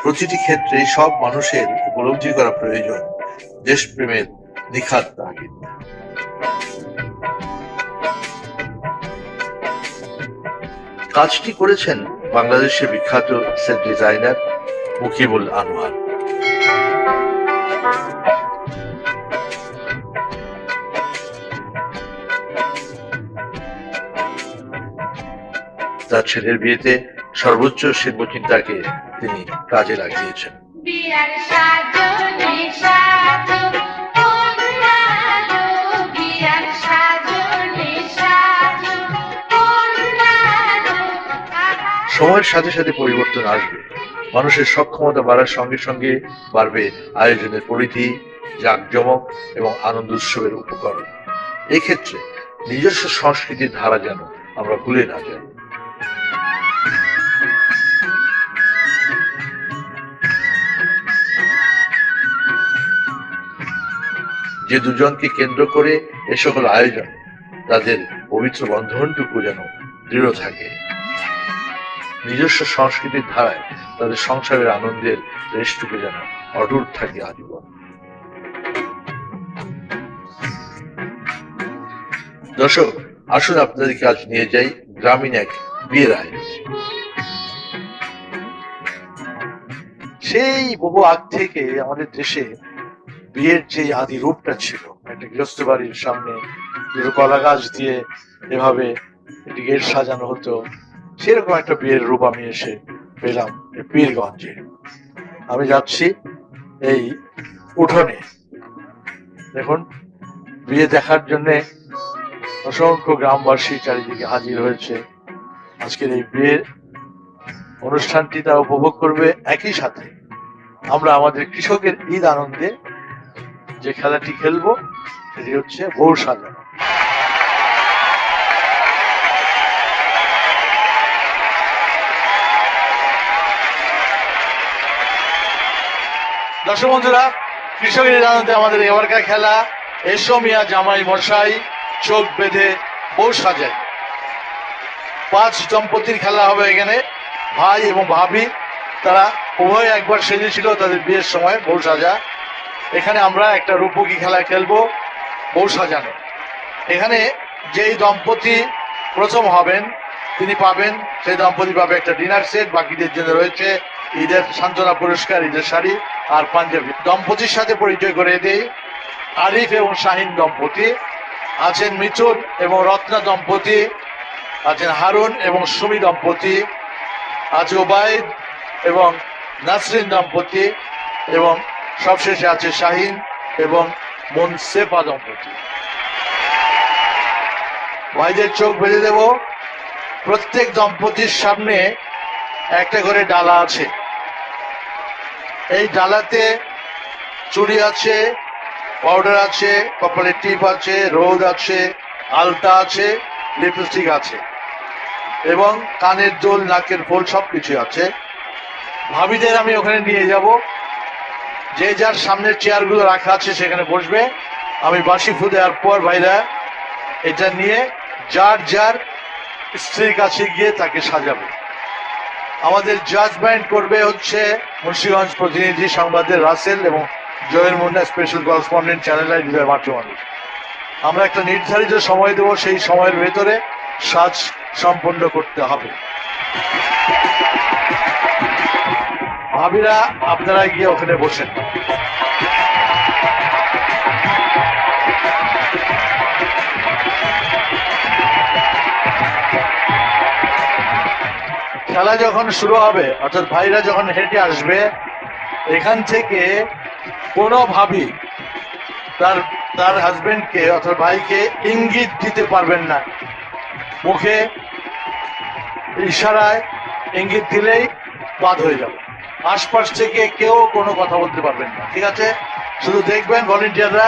প্রতিটি ক্ষেত্রে সব মানুষের উপলব্ধি করা প্রয়োজন দেশপ্রেমের নিখাত তাগিদ। কাজটি করেছেন বাংলাদেশের বিখ্যাত সেট ডিজাইনার মুকিবুল আনোয়ার। তার ছেলের বিয়েতে সর্বোচ্চ শিল্পচিন্তাকে তিনি কাজে লাগিয়েছেন। সময়ের সাথে সাথে পরিবর্তন আসবে, মানুষের সক্ষমতা বাড়ার সঙ্গে সঙ্গে বাড়বে আয়োজনের পরিধি, জাঁকজমক এবং আনন্দ উৎসবের উপকরণ। এক্ষেত্রে নিজস্ব সংস্কৃতির ধারা যেন আমরা ভুলে না যাই। যে দুজনকে কেন্দ্র করে এ সকল আয়োজন, তাদের পবিত্র বন্ধনটুকু যেন দৃঢ় থাকে, নিজস্ব সংস্কৃতির ধারায় তাদের সংসারের আনন্দের রেশটুকু যেন অটুট থাকে আজীবন। দর্শক, আসুন আপনাদেরকে আজ নিয়ে যাই গ্রামীণ এক বিয়ের আয়োজন। সেই বহু আগ থেকে আমাদের দেশে বিয়ের যে আদি রূপটা ছিল, একটা গৃহস্থ বাড়ির সামনে দুটো কলা গাছ দিয়ে এভাবে একটি গেট সাজানো হতো, সেরকম একটা বিয়ের রূপ আমি এসে পেলাম পীরগঞ্জে। আমি যাচ্ছি এই উঠোনে, দেখুন বিয়ে দেখার জন্য অসংখ্য গ্রামবাসী চারিদিকে হাজির হয়েছে। আজকের এই বিয়ের অনুষ্ঠানটি তারা উপভোগ করবে। একই সাথে আমরা আমাদের কৃষকের ঈদ আনন্দে যে খেলাটি খেলবো সেটি হচ্ছে বউ সাজানো। দর্শক বন্ধুরা, কৃষকের ঈদ আনন্দে আমাদের এবারকার খেলা এসো মিয়া জামাই মশাই চোখ বেঁধে বউ সাজাই। 5 দম্পতির খেলা হবে এখানে, ভাই এবং ভাবি তারা উভয় একবার সেজেছিল তাদের বিয়ের সময় বউ সাজা। এখানে আমরা একটা রূপকী খেলা খেলবো, বউ সাজানো। এখানে যেই দম্পতি প্রথম হবেন তিনি পাবেন, সেই দম্পতি পাবে একটা ডিনার সেট, বাকিদের জন্য রয়েছে ঈদের সান্ত্বনা পুরস্কার, ঈদের শাড়ি আর পাঞ্জাবি। দম্পতির সাথে পরিচয় করে দেই, আরিফ এবং শাহিন দম্পতি, আছেন মিথুন এবং রত্না দম্পতি, আছেন হারুন এবং সুমি দম্পতি, আছে ওবায়দ এবং নাসরিন দম্পতি, এবং সবশেষে আছে শাহিন এবং মুনসেফা দম্পতি। ভাইদের চোখ বেঁধে দেব। প্রত্যেক দম্পতির সামনে একটা করে ডালা আছে। এই ডালাতে চুড়ি আছে, পাউডার আছে, কপালের টিপ আছে, রোদ আছে, আলতা আছে, লিপস্টিক আছে এবং কানের দুল, নাকের ফুল সবকিছু আছে। ভাবিদের আমি ওখানে নিয়ে যাব, যে যার সামনের চেয়ারগুলো রাখা আছে সেখানে বসবে। আমি বাঁশি ফু দেওয়ার পর ভাইরা এটা নিয়ে যার যার স্ত্রীর কাছে গিয়ে তাকে সাজাবে। আমাদের জাজমেন্ট করবে হচ্ছে মুন্সিগঞ্জ প্রতিনিধি সংবাদের রাসেল এবং জয়ের Munna special correspondent channel I হৃদয় মাত্র মানুষ। আমরা একটা নির্ধারিত সময় দেবো, সেই সময়ের ভেতরে সাজ সম্পন্ন করতে হবে। ভাবিরা আপনারা গিয়ে ওখানে বসেন। খেলা যখন শুরু হবে, অর্থাৎ ভাইরা যখন হেঁটে আসবে, এখান থেকে কোনো ভাবি তার তার হাজবেন্ডকে অর্থাৎ ভাইকে ইঙ্গিত দিতে পারবেন না। মুখে ইশারায় ইঙ্গিত দিলেই বাদ হয়ে যাবে। আশপাশ থেকে কেউ কোনো কথা বলতে পারবেন না, ঠিক আছে? শুধু দেখবেন ভলেন্টিয়াররা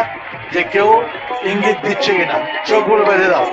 যে কেউ ইঙ্গিত দিচ্ছে কিনা। চোখগুলো বেঁধে দাও।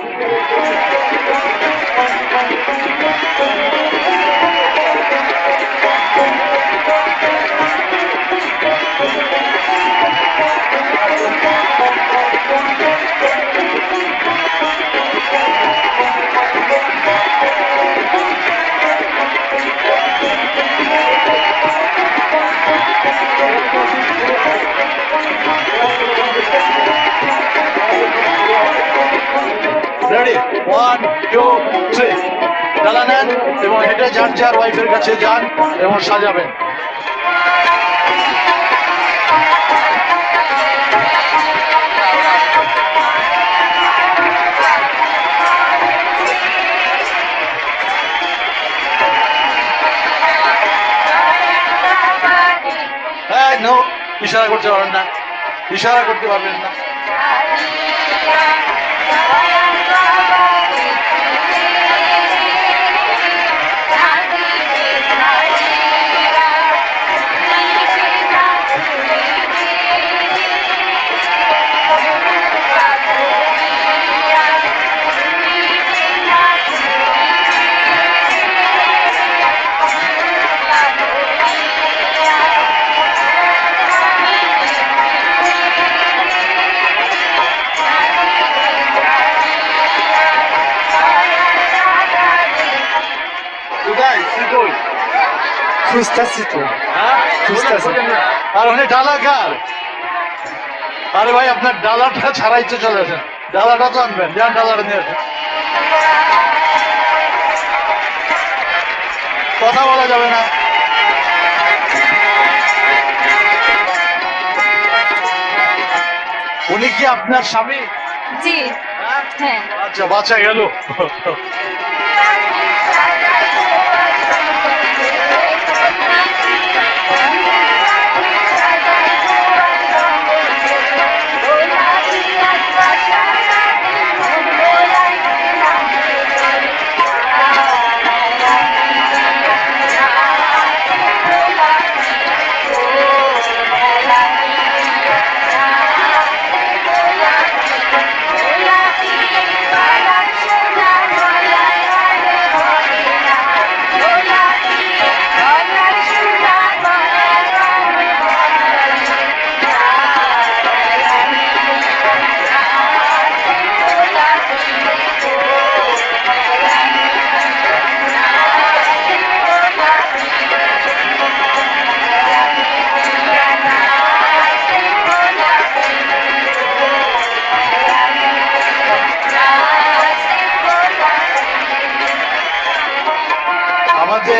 রেডি, 1 2 3 ডালা নেন এবং হেঁটে যান, যার ওয়াইফের কাছে যান এবং সাজাবেন। হ্যাঁ, নো, ইশারা করতে পারবেন না, ইশারা করতে পারবেন না। খুঁজতেছি তো, খুঁজতেছি। আর ওখানে ডালা কার? আরে ভাই, আপনার ডালাটা ছাড়াই তো চলে আসেন, ডালাটা তো আনবেন, যান ডালাটা নিয়ে আসেন। কথা বলা যাবে না। উনি কি আপনার স্বামী? জি, হ্যাঁ। আচ্ছা, বাঁচা গেল।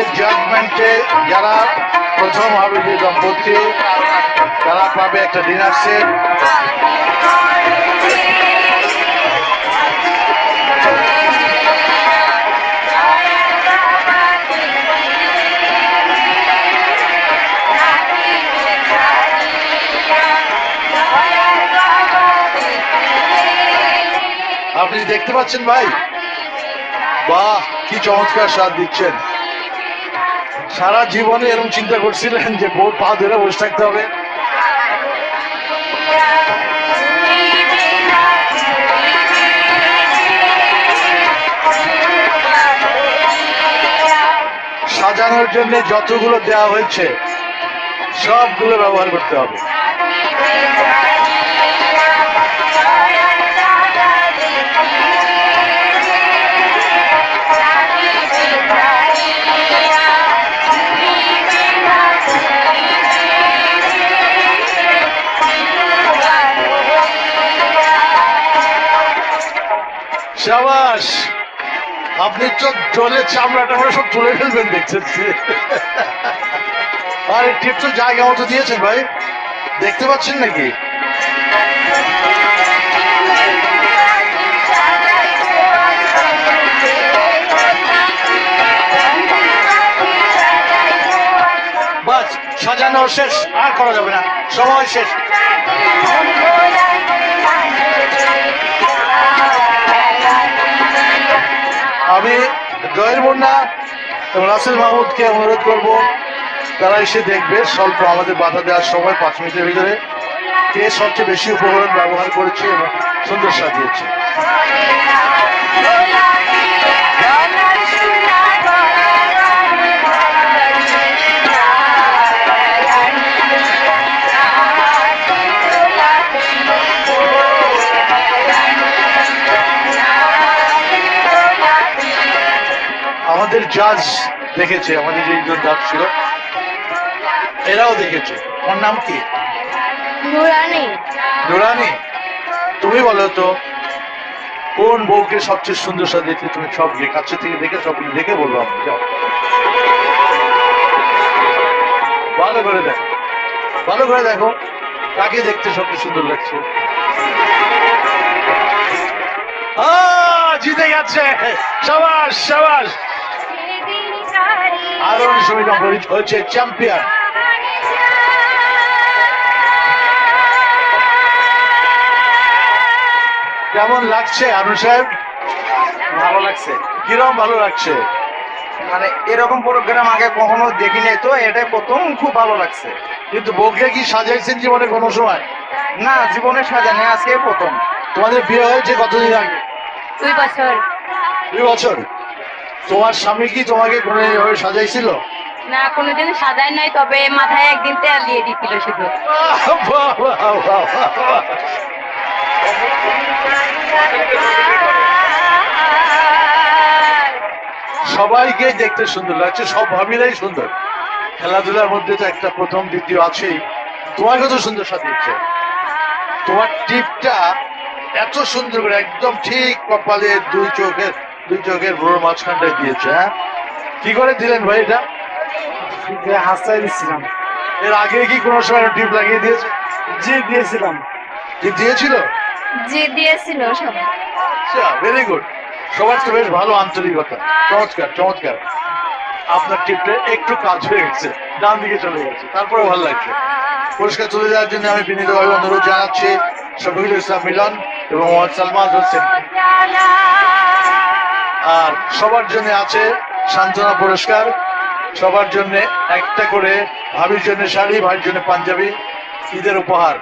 আজকের জাজমেন্টে যারা প্রথম হবে যে দম্পতি তারা পাবে একটা ডিনার সেট। আপনি দেখতে পাচ্ছেন ভাই, বাহ কি চমৎকার স্বাদ দিচ্ছেন। সারা জীবনে এরকম চিন্তা করছিলেন যে বউ পা ধরে বসে থাকতে হবে? সাজানোর জন্য যতগুলো দেওয়া হয়েছে সবগুলো ব্যবহার করতে হবে। শাবাশ, আপনি তো জলের চামড়াটা করে সব তুলে ফেলবেন দেখছেন। আর এই টিপ তো জায়গা মতো দিয়েছেন ভাই, দেখতে পাচ্ছেন নাকি? বাস সাজানো শেষ, আর করা যাবে না, সময় শেষ। আমি জয়ের মুন্না এবং রাসেল মাহমুদকে অনুরোধ করব তারা এসে দেখবে স্বল্প আমাদের বাধা দেওয়ার সময় 5 মিনিটের ভিতরে কে সবচেয়ে বেশি উপকরণ ব্যবহার করেছে এবং সুন্দর সাজিয়েছে। আমাদের জাজ দেখেছে, আমাদের যে জাজ ছিল এরাও দেখেছে। তোমার নাম কি? নুরানি। নুরানি, তুমি বলো তো কোন বউকে সবচেয়ে সুন্দর সাজিয়েছে? তুমি সব কাছে থেকে দেখে সবগুলো দেখে বলবো। আমি যাও ভালো করে দেখো, ভালো করে দেখো কাকে দেখতে সবচেয়ে সুন্দর লাগছে। জিতে গেছে, সাবাস সাবাস। আরো সময় হয়েছে চ্যাম্পিয়ন। কেমন লাগছে আনু সাহেব? ভালো লাগছে। কিরকম ভালো লাগছে? মানে এরকম প্রোগ্রাম আগে কখনো দেখিনি, তো এটাই প্রথম, খুব ভালো লাগছে। কিন্তু বউকে কি সাজাইছেন জীবনে কোনো সময়? না, জীবনে সাজানি আজকে প্রথম। তোমাদের বিয়ে হয়েছে কতদিন আগে? 2 বছর। 2 বছর। তোমার স্বামী কি তোমাকে কোনো এভাবে সাজাইছিল? না, কোনোদিন সাজায় নাই, তবে মাথায় একদিন তেল দিয়ে দিছিল শুধু। সবাইকে দেখতে সুন্দর লাগছে, সব ভাবিরাই সুন্দর। খেলাধুলার মধ্যে তো একটা প্রথম দ্বিতীয় আছেই। তোমাকে তো সুন্দর সাজিয়েছে। তোমার টিপটা এত সুন্দর করে একদম ঠিক কপালে দুই চোখের ব্রোর মাঝখানটায় দিয়েছে। হ্যাঁ, কি করে দিলেন ভাই এটা? হাসাই দিচ্ছিলাম। এর আগে কি কোনো সময় টিপ লাগিয়ে দিয়েছে? জি দিয়েছিলাম। টিপ দিয়েছিল? জি দিয়েছিল সব। আচ্ছা, ভেরি গুড। সবার তো বেশ ভালো আন্তরিকতা। চমৎকার চমৎকার। আপনার টিপটা একটু কাজ হয়ে গেছে, ডান দিকে চলে গেছে, তারপরে ভালো লাগছে। পুরস্কার তুলে দেওয়ার জন্য আমি বিনীতভাবে অনুরোধ জানাচ্ছি শফিকুল ইসলাম মিলন এবং মোহাম্মদ সালমান হোসেন। আর সবার জন্য আছে সান্ত্বনা পুরস্কার, সবার জন্য একটা করে, ভাবির জন্য শাড়ি, ভাইয়ের জন্য পাঞ্জাবি, ঈদের উপহার।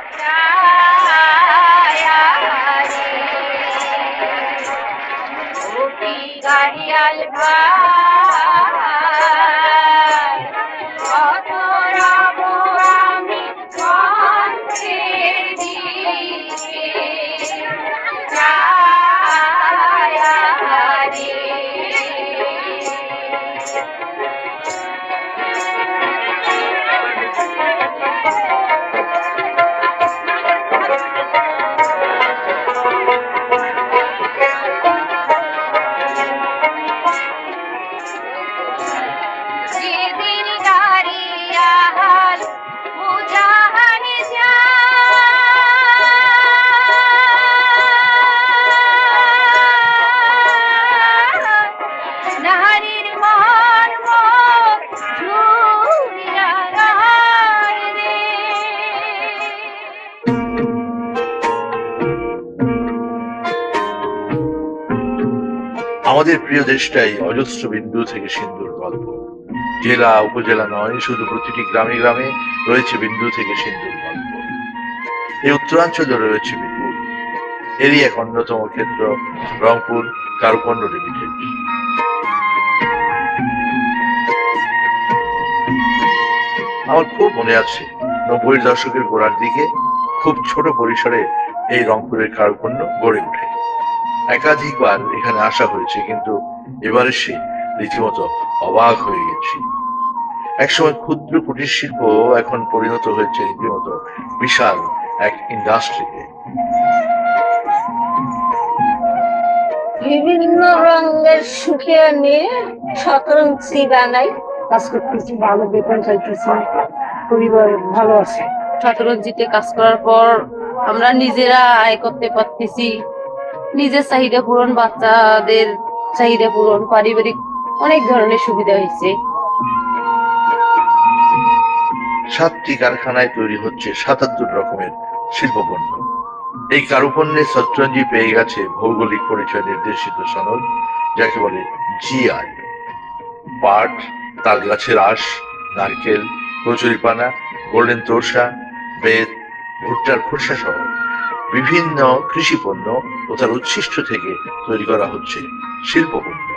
আমাদের প্রিয় দেশটাই অজস্র বিন্দু থেকে সিন্ধুর গল্প। জেলা উপজেলা নয়, শুধু প্রতিটি গ্রামে গ্রামে রয়েছে বিন্দু থেকে সিন্ধুর গল্প। এই উত্তরাঞ্চলে রয়েছে বিপুল, এরই এক অন্যতম ক্ষেত্র রংপুর কারুপণ্য লিমিটেড। আমার খুব মনে আছে 90-এর দশকের গোড়ার দিকে খুব ছোট পরিসরে এই রংপুরের কারুপণ্য গড়ে ওঠে। একাধিকবার এখানে আসা হয়েছে, কিন্তু এবার এসে রীতিমতো অবাক হয়ে গেছি। একসময় ক্ষুদ্র কুটির শিল্প এখন পরিণত হয়েছে রীতিমতো বিশাল এক ইন্ডাস্ট্রিতে। বিভিন্ন রঙের শুকিয়ে নিয়ে শতরঞ্চি বানাই, কাজ করতেছি, ভালো বেতন চাইতেছি, পরিবার ভালো আছে। শতরঞ্জিতে কাজ করার পর আমরা নিজেরা আয় করতে পারতেছি, নিজের চাহিদা পূরণ, বাচ্চাদের চাহিদা পূরণ, পারিবারিক অনেক ধরনের সুবিধা হয়েছে। 7টি কারখানায় তৈরি হচ্ছে 77 রকমের শিল্পপণ্য। এই কারুপণ্যের শতরঞ্জি পেয়ে গেছে ভৌগোলিক পরিচয় নির্দেশিত সনদ, যাকে বলে জিআই। পাট, তাল গাছের আঁশ, নারকেল, কচুরিপানা, গোল্ডেন তোরসা, বেত, ভুট্টার খোসা সহ বিভিন্ন কৃষি পণ্য ও তার উচ্ছিষ্ট থেকে তৈরি করা হচ্ছে শিল্পপণ্য।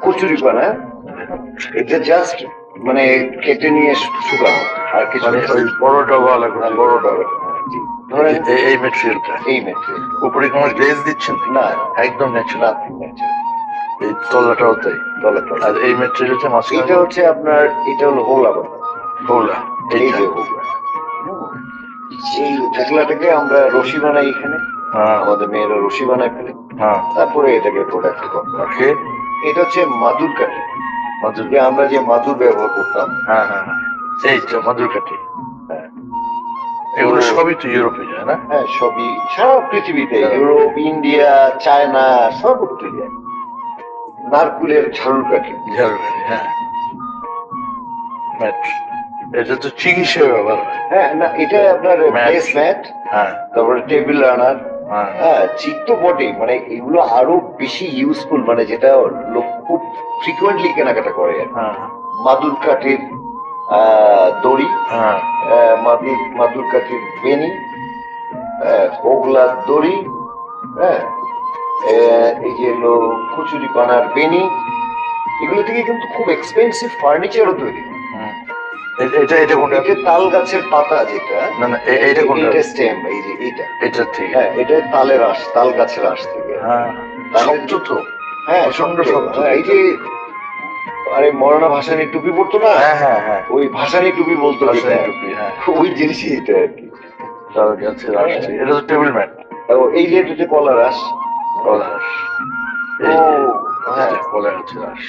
কচুরিপানা, এটা জাস্ট মানে কেটে নিয়ে শুকানো, আর কিছু বড় ডগা লাগবে, বড় ডগা। ধরেন এই মেটেরিয়ালটা, এই মেটেরিয়াল উপরে কোনো গ্লেজ দিচ্ছেন না, একদম ন্যাচারাল। এই তলাটাও তাই, তলাটা। আর এই মেটেরিয়ালটা মাঝখানে এটা হচ্ছে আপনার, এটা হলো হোলা বানা, হোলা, এই যে হোলা। এই হোগলাটাকে আমরা রশি বানাই এখানে, আমাদের মেয়েরা রশি বানায় ফেলে, তারপরে এটাকে প্রোডাক্ট করে। এটা হচ্ছে মাদুর কাঠি, মাদুর, যে আমরা যে মাদুর ব্যবহার করতাম, এই তো মাদুর কাঠি। এগুলো সবই তো ইউরোপে যায় না? হ্যাঁ, সবই সারা পৃথিবীতে, ইউরোপ, ইন্ডিয়া, চায়না, সর্বত্র যায়। নারকুলের ঝাড়ুর কাঠি, ঝাড়ুর কাঠি, হ্যাঁ। এটা তো চিকিৎসা ব্যবহার হয়। হ্যাঁ, না, এটা আপনার প্লেস ম্যাট, তারপরে টেবিল রানার, হ্যাঁ, চিক তো বটেই, মানে এগুলো আরো বেশি ইউজফুল, মানে যেটা লোক খুব ফ্রিকুয়েন্টলি কেনাকাটা করে। মাদুর কাঠের দড়ি, মাদুর কাঠের বেনি, হোগলার দড়ি, হ্যাঁ, এই যে হলো কচুরি পানার বেনি, এগুলো থেকে কিন্তু খুব এক্সপেন্সিভ ফার্নিচারও তৈরি। এটা এটা কোনটা? এটা তাল গাছের পাতা, যেটা না না, এটা কোনটা? এটা স্টেম, এই যে এটা ঠিক। হ্যাঁ, এটা তালের আঁশ, তাল গাছের আঁশ থেকে। শক্ত তো, হ্যাঁ, প্রচন্ড শক্ত। এই যে আরে মৌলানা ভাসানী টুপি পরতো না, ওই ভাসানী টুপি বলতো, ওই জিনিসই এটা আর কি। তাল গাছের আঁশ, এটা তো টেবিল ম্যাট। এই যে এটা হচ্ছে কলার আঁশ, কলার আঁশ, কলার গাছের আঁশ।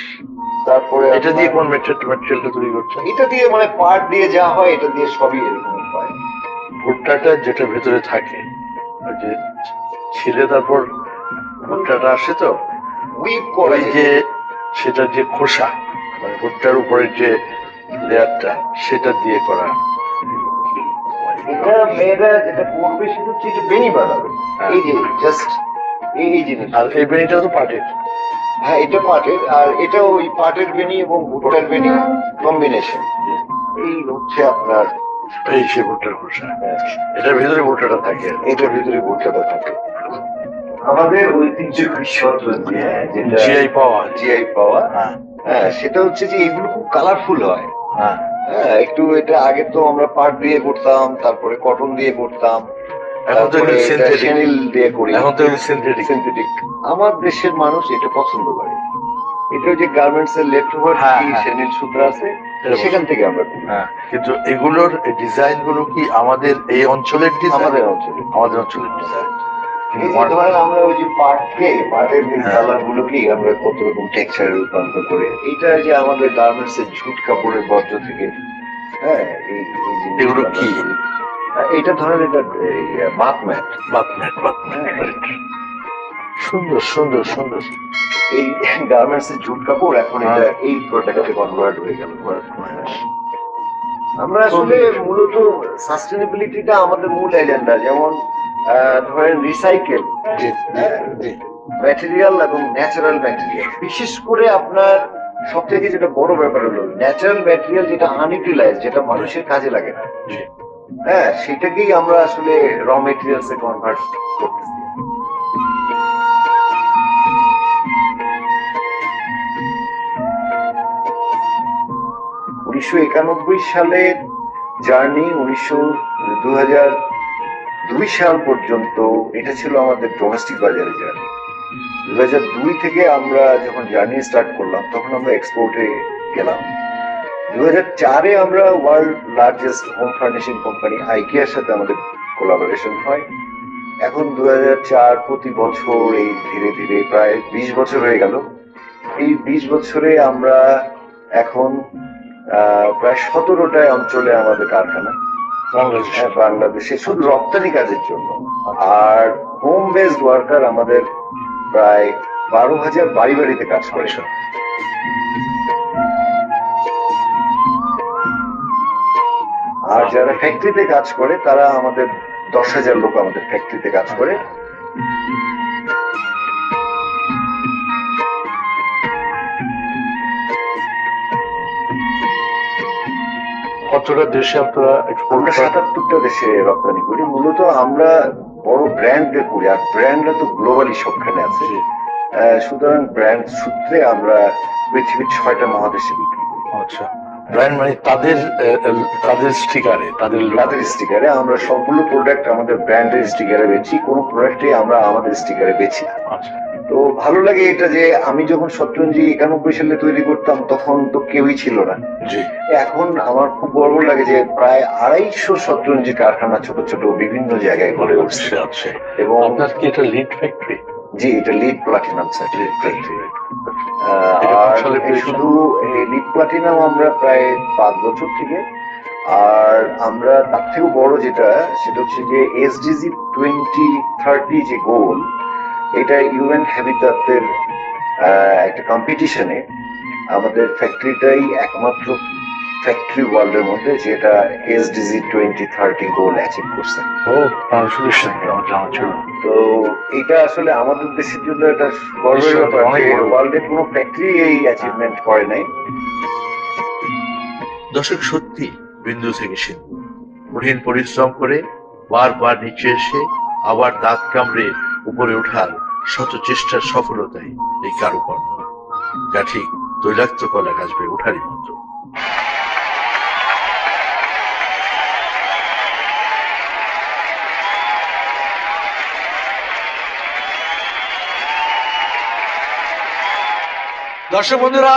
তারপরে এটা দিয়ে কোন মেটেরিয়ালটা তৈরি করছে? এটা দিয়ে মানে পাট দিয়ে যা হয়, এটা দিয়ে সবই এরকম হয়। ভুট্টাটা যেটা ভেতরে থাকে, ওই যে ছিলে তারপর ভুট্টাটা আসে তো, উইপ করে, যে সেটা যে খোসা, মানে ভুট্টার উপরের যে লেয়ারটা, সেটা দিয়ে করা। এটা মেয়েরা যেটা করবে সেটা হচ্ছে এটা বেনি বানাবে, এই যে জাস্ট এই জিনিস। আর এই বেনিটা তো পাটের। হ্যাঁ, এটা পাটের, আর এটা ওই পাটের বেনি এবং ভুট্টার বেনি কম্বিনেশন। এই হচ্ছে আপনার এই সে ভুট্টার খোসা, এটার ভিতরে ভুট্টাটা থাকে, এটার ভিতরে ভুট্টাটা থাকে। আমাদের ঐতিহ্য কৃষিপত্র দিয়ে যেটা জিআই পাওয়া, হ্যাঁ, সেটা হচ্ছে যে এগুলো খুব কালারফুল হয়। হ্যাঁ, একটু এটা আগে তো আমরা পাট দিয়ে করতাম, তারপরে কটন দিয়ে করতাম, এখন তো সেনিল দিয়ে করি, এখন তো সিনথেটিক। আমার দেশের মানুষ এটা পছন্দ করে। এটা যে গার্মেন্টস এর লেফট ওভার সেনিল সূত্র আছে, সেখান থেকে আমরা করি। কিন্তু এগুলোর ডিজাইন গুলো কি আমাদের এই অঞ্চলের ডিজাইন? আমাদের অঞ্চলের ডিজাইন। ধরেন আমরা ওই যে পাটের কালার গুলোকে আমরা কত রকম টেক্সচারে রূপান্তর করে, এইটা যে আমাদের গার্মেন্টস এর ঝুট কাপড়ের বর্জ্য থেকে, হ্যাঁ, এগুলো কি? এটা ধরেন এটা বাথ ম্যাট, সুন্দর সুন্দর সুন্দর। এই গার্মেন্টস এর ঝুট কাপড় এখন এটা এই প্রোডাক্টে কনভার্ট হয়ে গেল। আমরা আসলে মূলত সাস্টেনেবিলিটিটা আমাদের মূল এজেন্ডা, যেমন ধরেন রিসাইকেল ম্যাটেরিয়াল এবং ন্যাচারাল ম্যাটেরিয়াল। বিশেষ করে আপনার সব থেকে যেটা বড় ব্যাপার হলো ন্যাচারাল ম্যাটেরিয়াল যেটা আনইউটিলাইজ, যেটা মানুষের কাজে লাগে না, হ্যাঁ সেটাকেই আমরা আসলে র মেটেরিয়ালস এ কনভার্ট করতেছি। 1991 সালের জার্নি 2002 সাল পর্যন্ত এটা ছিল আমাদের ডোমেস্টিক বাজারে জার্নি। 2002 থেকে আমরা যখন জার্নি স্টার্ট করলাম তখন আমরা এক্সপোর্টে গেলাম। 2004-এ আমরা world largest home furnishing company আইকিয়ার সাথে আমাদের কোলাবোরেশন হয়। এখন 2004 প্রতি বছর এই ধীরে ধীরে প্রায় 20 বছর হয়ে গেল। এই 20 বছরে আমরা এখন প্রায় 17টায় অঞ্চলে আমাদের কারখানা বাংলাদেশে শুধু রপ্তানি কাজের জন্য, আর হোম বেসড ওয়ার্কার আমাদের প্রায় 12,000 বাড়ি বাড়িতে কাজ করে। আর যারা ফ্যাক্টরিতে কাজ করে তারা আমাদের 10,000 লোক আমাদের ফ্যাক্টরিতে কাজ করে। কতটা দেশে আপনারা আমরা 77টা দেশে রপ্তানি করি। মূলত আমরা বড় ব্র্যান্ডে করি, আর ব্র্যান্ডরা তো গ্লোবালি সবখানে আছে। সুতরাং ব্র্যান্ড সূত্রে আমরা পৃথিবীর 6টা মহাদেশে বিক্রি করি। আচ্ছা, ব্র্যান্ড মানে তাদের স্টিকারে আমরা সবগুলো প্রোডাক্ট আমাদের ব্র্যান্ডের স্টিকারে বেচি, কোনো প্রোডাক্টে আমরা আমাদের স্টিকারে বেচি না। তো ভালো লাগে এটা যে আমি যখন শতরঞ্জি 91 সালে তৈরি করতাম তখন তো কেউই ছিল না। এখন আমার খুব গর্ব লাগে যে প্রায় 250 শতরঞ্জি কারখানা ছোট ছোট বিভিন্ন জায়গায় গড়ে উঠছে। এবং আপনার কি এটা লিড ফ্যাক্টরি? জি, এটা লিড প্লাটিনাম সার্টিফিকেট ফ্যাক্টরি। আর শুধু লিড প্লাটিনাম আমরা প্রায় 5 বছর থেকে। আর আমরা তার থেকেও বড় যেটা সেটা হচ্ছে যে এসডিজি 2030 যে গোল, এটা ইউএন হ্যাবিটাটের একটা কম্পিটিশনে আমাদের ফ্যাক্টরিটাই একমাত্র ফ্যাক্টরি ওয়ার্ল্ডের মধ্যে যেটা এসডিজি 2030 গোল অ্যাচিভ করছে। তো এটা আসলে আমাদের দেশের জন্য এটা গর্বের ব্যাপার, ওয়ার্ল্ডের কোনো ফ্যাক্টরি এই অ্যাচিভমেন্ট করে নাই। দর্শক, সত্যি বিন্দু থেকে সিন্ধু কঠিন পরিশ্রম করে বারবার নিচে এসে আবার দাঁত কামড়ে উপরে ওঠার শত চেষ্টার সফলতাই এই কারুকর্ম, যা ঠিক তৈলাক্ত কলা গাছ বেয়ে ওঠারই মতো। দর্শক বন্ধুরা,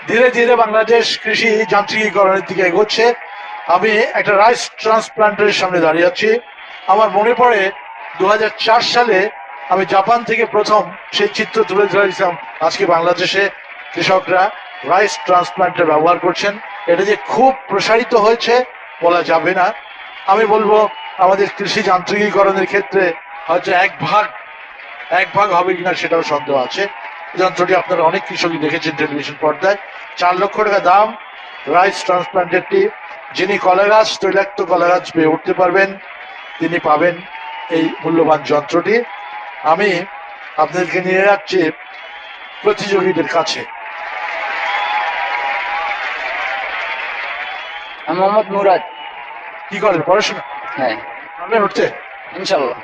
ধীরে ধীরে বাংলাদেশ কৃষি যান্ত্রিকীকরণের দিকে এগোচ্ছে। আমি একটা রাইস ট্রান্সপ্লান্টের সামনে দাঁড়িয়ে আছি। আমার মনে পড়ে 2004 সালে আমি জাপান থেকে প্রথম সেই চিত্র তুলে ধরেছিলাম। আজকে বাংলাদেশে কৃষকরা রাইস ট্রান্সপ্লান্টের ব্যবহার করছেন। এটা যে খুব প্রসারিত হয়েছে বলা যাবে না। আমি বলবো আমাদের কৃষি যান্ত্রিকীকরণের ক্ষেত্রে হয়তো এক ভাগ হবে কিনা সেটাও সন্দেহ আছে। যন্ত্রটি আপনারা অনেক কৃষকই দেখেছেন টেলিভিশন পর্দায়। 4 লক্ষ টাকা দাম রাইস ট্রান্সপ্লান্টেরটি। যিনি কলাগাছ, তৈলাক্ত কলাগাছ পেয়ে উঠতে পারবেন, তিনি পাবেন এই মূল্যবান যন্ত্রটি। আমি আপনাদেরকে নিয়ে যাচ্ছি প্রতিযোগীদের কাছে। আমি মোহাম্মদ মুরাদ। কি করেন, পড়াশোনা? হ্যাঁ। পারবেন উঠতে? ইনশাআল্লাহ।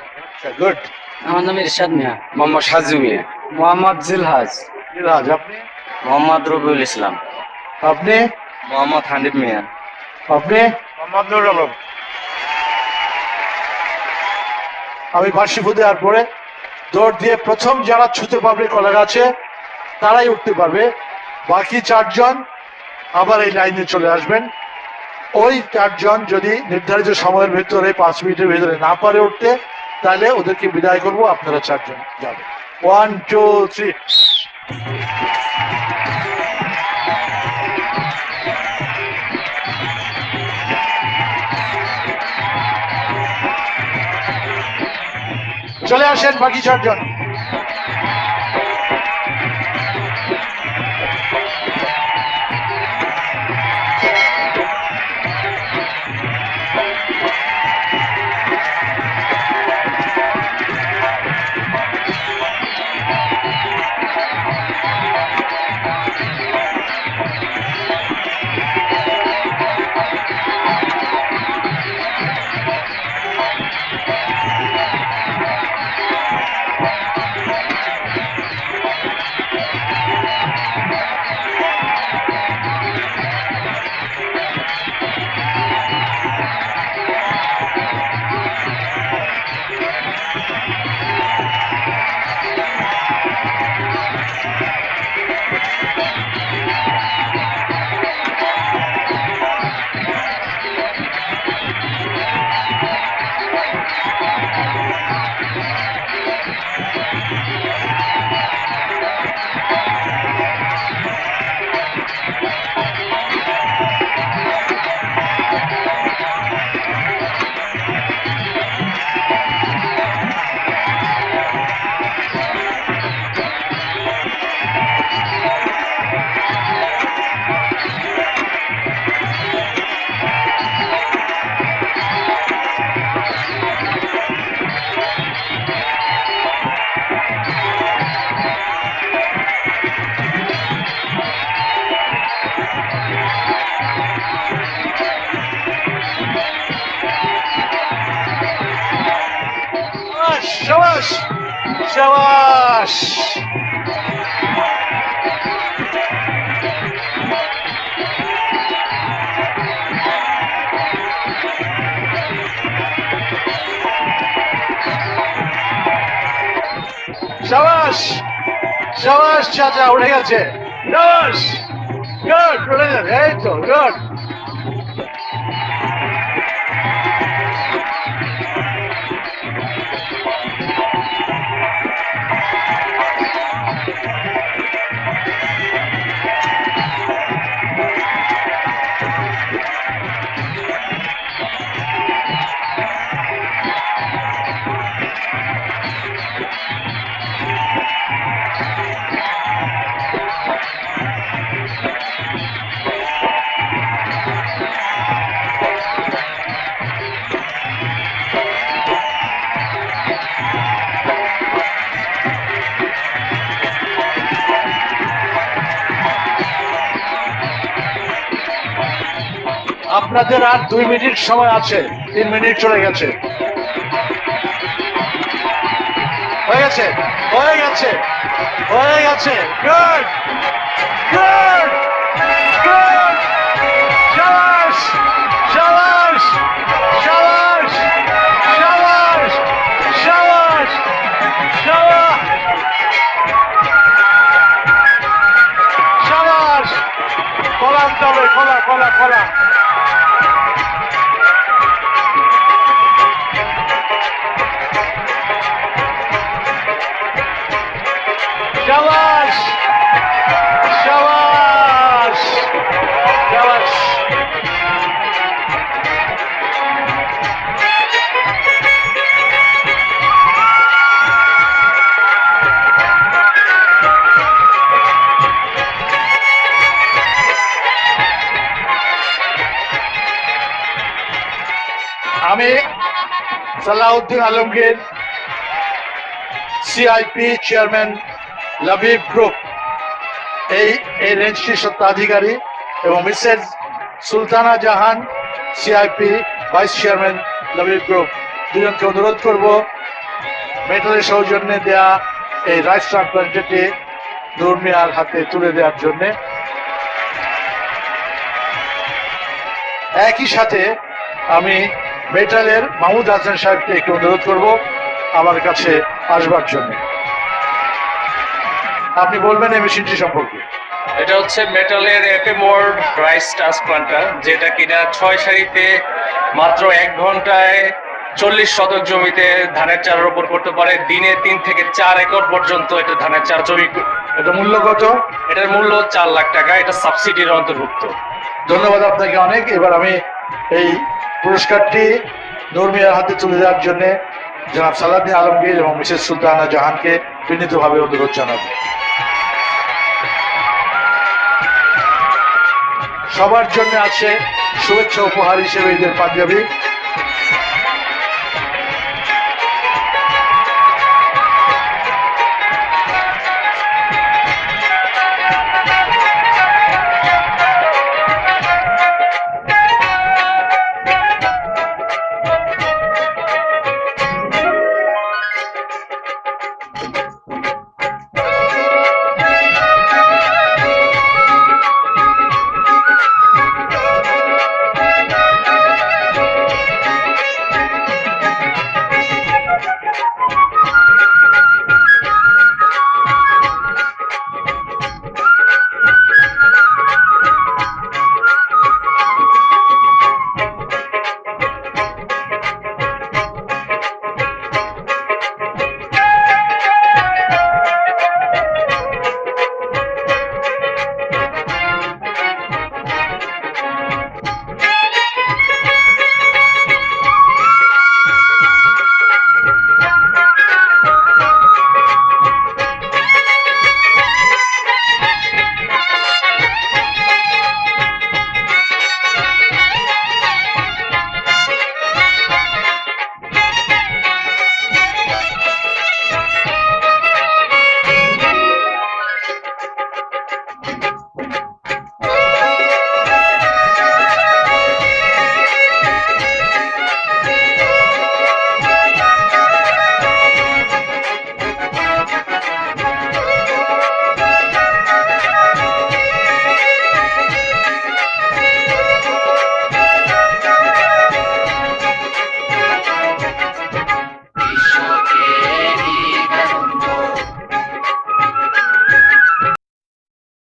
গুড। আমার নাম ইরশাদ মিয়া। মোহাম্মদ সাজু মিয়া। মোহাম্মদ জিলহাজ। আপনি? মোহাম্মদ রবিউল ইসলাম। আপনি? মোহাম্মদ হানিফ মিয়া। আপনি? মোহাম্মদ নুর আলম। আমি বার্ষিক দেওয়ার পরে দৌড় দিয়ে প্রথম যারা ছুতে পারবে কলা গাছে তারাই উঠতে পারবে। বাকি 4 জন আবার এই লাইনে চলে আসবেন। ওই 4 জন যদি নির্ধারিত সময়ের ভেতরে 5 মিনিটের ভেতরে না পারে উঠতে, তাহলে ওদেরকে বিদায় করব। আপনারা 4 জন যাবেন। 1 2 3। চলে আসেন বাকি 4 জন। শাবাশ শাবাশ শাবাশ শাবাশ চাচা উঠে গেছে শাবাশ গুড উঠে গেছে এই তো গুড আপনাদের আর 2 মিনিট সময় আছে 3 মিনিট চলে গেছে হয়ে গেছে হয়ে গেছে হয়ে গেছে গুড গুড গুড শাবাশ শাবাশ শাবাশ শাবাশ শাবাশ শাবাশ শাবাশ কলা আনতে হবে কলা কলা কলা শাবাশ শাবাশ শাবাশ আমি Salauddin Alamgir CIP chairman Labib group এই রেঞ্জটির স্বত্বাধিকারী এবং Mrs Sultana Jahan CIP vice chairman Labib group দুজনকে অনুরোধ করব মেটালের সৌজন্যে দেয়া এই রাইস ট্রান্সপ্লান্টটি নূর মিয়ার হাতে তুলে দেওয়ার জন্য একই সাথে আমি মেটালের মাহমুদ হাসান সাহেবকে একটু অনুরোধ করব আমার কাছে আসবার জন্য আপনি বলবেন এই মেশিনটি সম্পর্কে এটা হচ্ছে মেটালের এপিমোল্ড রাইস ট্রান্সপ্লান্টার, যেটা কিনা 6 সারিতে মাত্র 1 ঘন্টায় 40 শতক জমিতে ধানের চারা রোপণ করতে পারে। দিনে 3 থেকে 4 একর পর্যন্ত এটা ধানের চারা জমি। এটা মূল্য কত? এটার মূল্য 4 লাখ টাকা। এটা সাবসিডির অন্তর্ভুক্ত। ধন্যবাদ আপনাকে অনেক। এবার আমি এই পুরস্কারটি নূর মিয়ার হাতে তুলে দেওয়ার জন্য জনাব সালাউদ্দিন আলমগীর এবং মিসেস সুলতানা জাহানকে বিনীতভাবে অনুরোধ জানাবো। সবার জন্য আছে শুভেচ্ছা উপহার হিসেবে ঈদের পাঞ্জাবি।